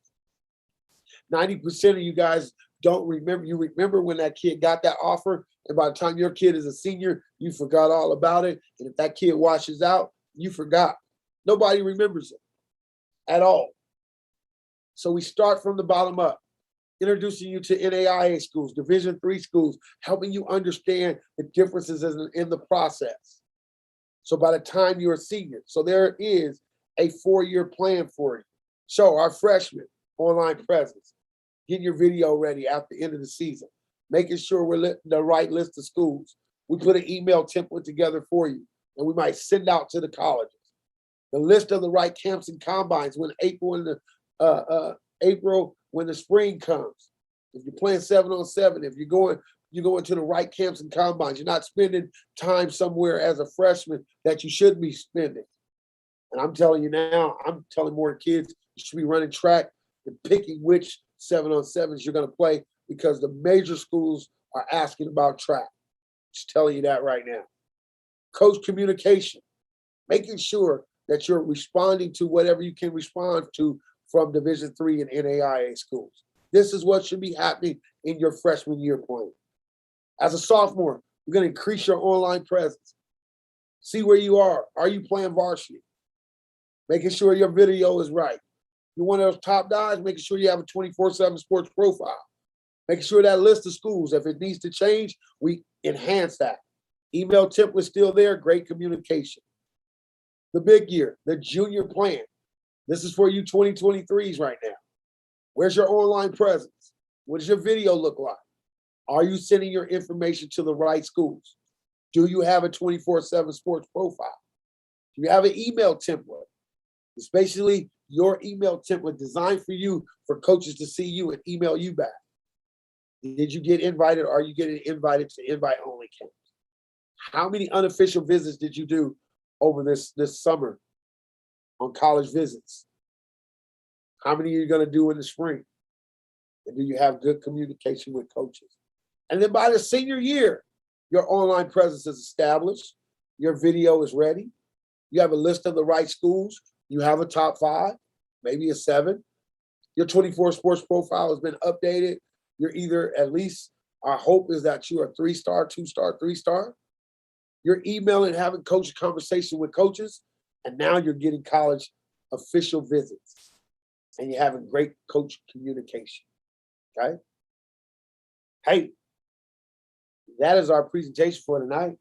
[SPEAKER 1] 90% of you guys don't remember. You remember when that kid got that offer, and by the time your kid is a senior, you forgot all about it. And if that kid washes out, you forgot. Nobody remembers it at all. So we start from the bottom up, introducing you to NAIA schools, Division III schools, helping you understand the differences in the process. So by the time you're a senior, so there is a 4-year plan for you. So our freshmen, online presence, getting your video ready at the end of the season, making sure we're the right list of schools. We put an email template together for you, and we might send out to the colleges. The list of the right camps and combines when April when the spring comes. If you're playing 7-on-7, if you're going to the right camps and combines, you're not spending time somewhere as a freshman that you shouldn't be spending. And I'm telling you now, I'm telling more kids you should be running track and picking which 7-on-7s you're going to play, because the major schools are asking about track. Just telling you that right now. Coach communication, making sure that you're responding to whatever you can respond to from Division III and NAIA schools. This is what should be happening in your freshman year plan. As a sophomore, you're going to increase your online presence. See where you are. Are you playing varsity? Making sure your video is right. You're one of those top guys, making sure you have a 24/7 sports profile. Making sure that list of schools, if it needs to change, we enhance that. Email template still there, great communication. The big year, the junior plan. This is for you 2023s right now. Where's your online presence? What does your video look like? Are you sending your information to the right schools? Do you have a 24/7 sports profile? Do you have an email template? It's basically your email template designed for you, for coaches to see you and email you back. Did you get invited? Or are you getting invited to invite-only camps? How many unofficial visits did you do over this summer on college visits? How many are you going to do in the spring? And do you have good communication with coaches? And then by the senior year, your online presence is established. Your video is ready. You have a list of the right schools. You have a top 5, maybe a 7. Your 24 sports profile has been updated. You're either, at least our hope is that you're a 3-star, 2-star, 3-star. You're emailing, having coach conversation with coaches, and now you're getting college official visits, and you're having great coach communication. Okay? Hey, that is our presentation for tonight.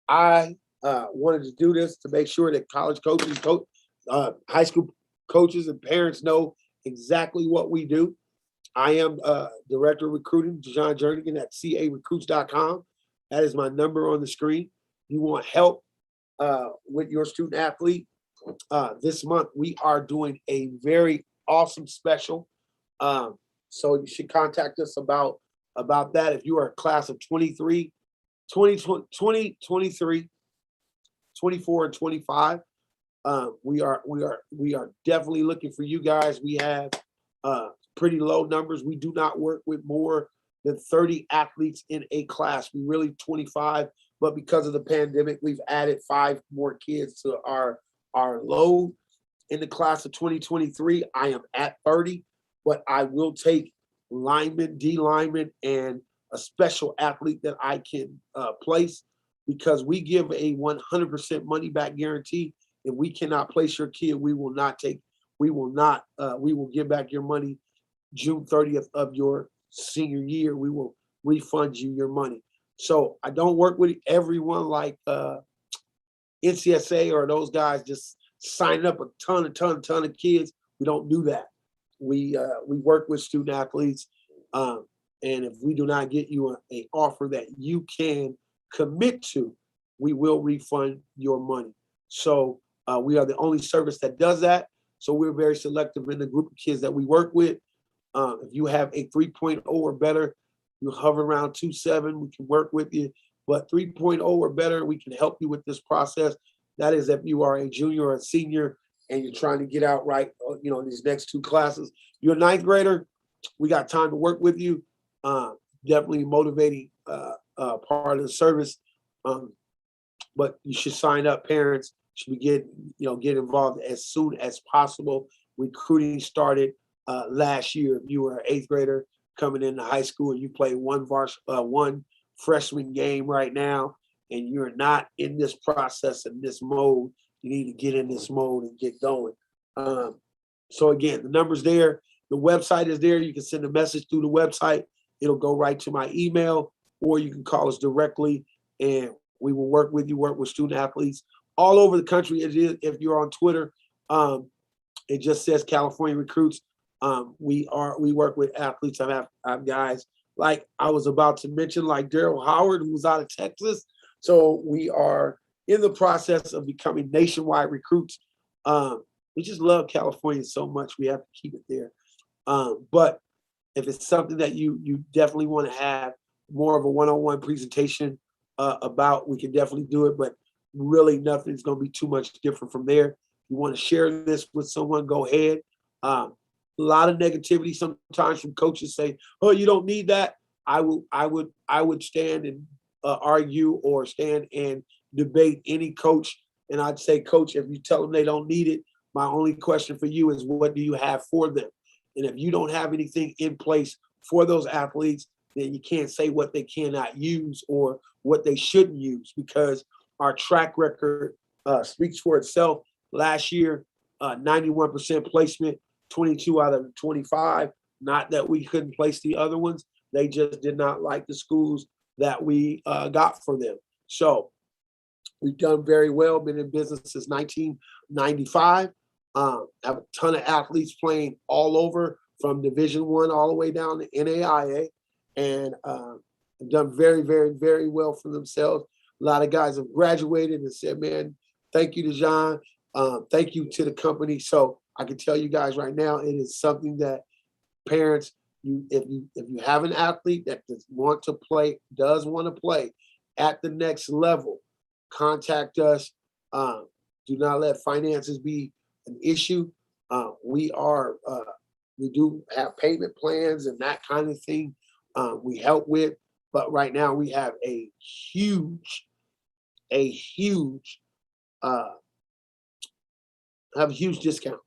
[SPEAKER 1] I wanted to do this to make sure that college coaches, high school coaches and parents know exactly what we do. I am Director of Recruiting, John Jernigan at carecruits.com. That is my number on the screen. You want help with your student athlete? This month, we are doing a very awesome special. So you should contact us about that. If you are a class of 23, 23, 24, and 25, we are definitely looking for you guys. We have pretty low numbers. We do not work with more than 30 athletes in a class. We really 25, but because of the pandemic, we've added 5 more kids to our load. In the class of 2023, I am at 30, but I will take linemen, D linemen, and a special athlete that I can place, because we give a 100% money back guarantee. If we cannot place your kid, we will give back your money June 30th of your senior year. We will refund you your money. So I don't work with everyone like NCSA or those guys just signing up a ton of kids. We don't do that. We work with student athletes, and if we do not get you a offer that you can commit to, we will refund your money. So we are the only service that does that. So we're very selective in the group of kids that we work with. If you have a 3.0 or better, you hover around 2.7, we can work with you. But 3.0 or better, we can help you with this process. That is if you are a junior or a senior and you're trying to get out right, in these next two classes. You're a ninth grader, we got time to work with you. Definitely motivating part of the service. But you should sign up. Parents should get involved as soon as possible. Recruiting started last year. If you were an eighth grader coming into high school and you play one freshman game right now, and you're not in this process, in this mode, you need to get in this mode and get going. So again, the number's there. The website is there. You can send a message through the website. It'll go right to my email, or you can call us directly, and we will work with you, work with student athletes all over the country. If you're on Twitter, it just says California Recruits. We work with athletes. I have guys like I was about to mention, like Daryl Howard, who's out of Texas. So we are in the process of becoming nationwide recruits. We just love California so much. We have to keep it there. But if it's something that you definitely want to have more of a one-on-one presentation about, we can definitely do it. But really, nothing's going to be too much different from there. If you want to share this with someone, go ahead. A lot of negativity sometimes from coaches say, "Oh, you don't need that." I would stand and argue or stand and debate any coach, and I'd say, "Coach, if you tell them they don't need it, my only question for you is, what do you have for them?" And if you don't have anything in place for those athletes, then you can't say what they cannot use or what they shouldn't use, because our track record speaks for itself. Last year, 91% placement, 22 out of 25. Not that we couldn't place the other ones. They just did not like the schools that we got for them. So we've done very well, been in business since 1995. Have a ton of athletes playing all over, from Division I all the way down to NAIA, and have done very, very, very well for themselves. A lot of guys have graduated and said, "Man, thank you to John. Thank you to the company." So I can tell you guys right now, it is something that parents, if you have an athlete that does want to play at the next level, contact us. Do not let finances be an issue. We do have payment plans and that kind of thing. We help with, but right now we have a huge discount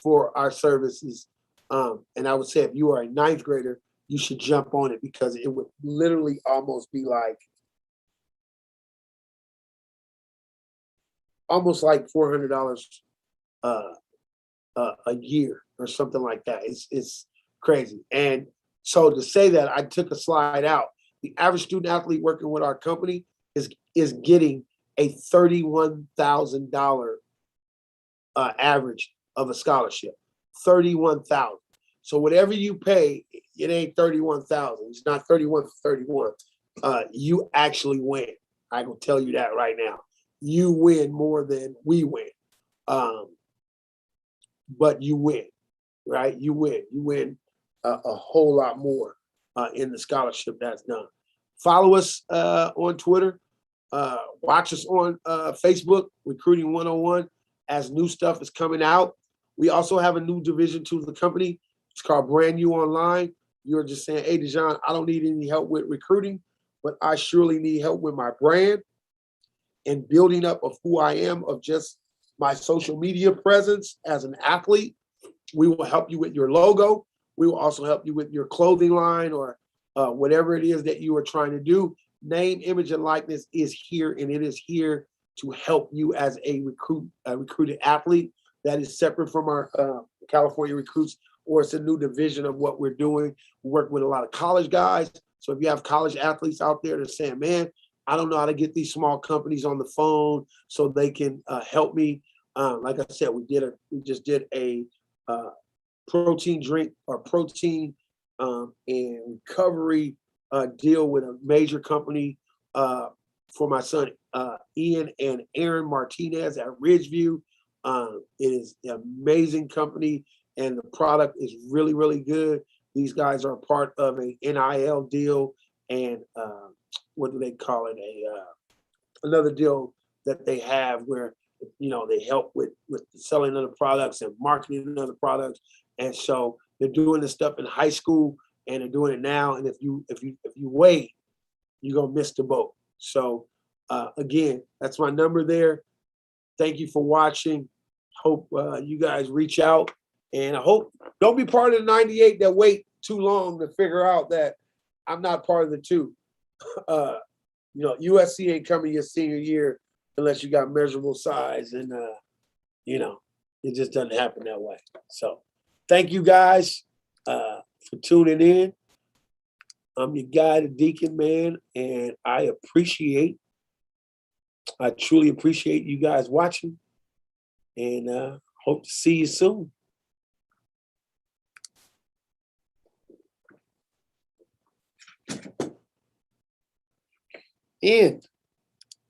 [SPEAKER 1] for our services. And I would say if you are a ninth grader, you should jump on it, because it would literally almost be like $400 a year or something like that. It's crazy. And so to say that, I took a slide out. The average student athlete working with our company is getting a $31,000 average of a scholarship. 31,000. So whatever you pay, it ain't 31,000. It's not 31 for 31. You actually win. I can tell you that right now. You win more than we win. But you win, right? You win a whole lot more in the scholarship that's done. Follow us on Twitter. Watch us on Facebook, Recruiting 101, as new stuff is coming out. We also have a new division to the company. It's called Brand New Online. You're just saying, "Hey, Dejon, I don't need any help with recruiting, but I surely need help with my brand and building up of who I am, of just my social media presence as an athlete." We will help you with your logo. We will also help you with your clothing line, or whatever it is that you are trying to do. Name, image, and likeness is here, and it is here to help you as a recruited athlete. That is separate from our California Recruits, or it's a new division of what we're doing. We work with a lot of college guys, So if you have college athletes out there that are saying, man, I don't know how to get these small companies on the phone so they can help me. Like I said, we just did a protein drink or protein and recovery deal with a major company for my son Ian and Aaron Martinez at Ridgeview. It is an amazing company, and the product is really, really good. These guys are part of a NIL deal, and what do they call it? Another deal that they have where they help with selling other products and marketing other products. And so they're doing this stuff in high school, and they're doing it now. And if you wait, you're gonna miss the boat. So again, that's my number there. Thank you for watching. Hope you guys reach out, and I hope don't be part of the 98 that wait too long to figure out that I'm not part of the two. USC ain't coming your senior year unless you got measurable size, and it just doesn't happen that way. So thank you guys for tuning in. I'm your guy, the Deacon Man, and I truly appreciate you guys watching, and hope to see you soon. End.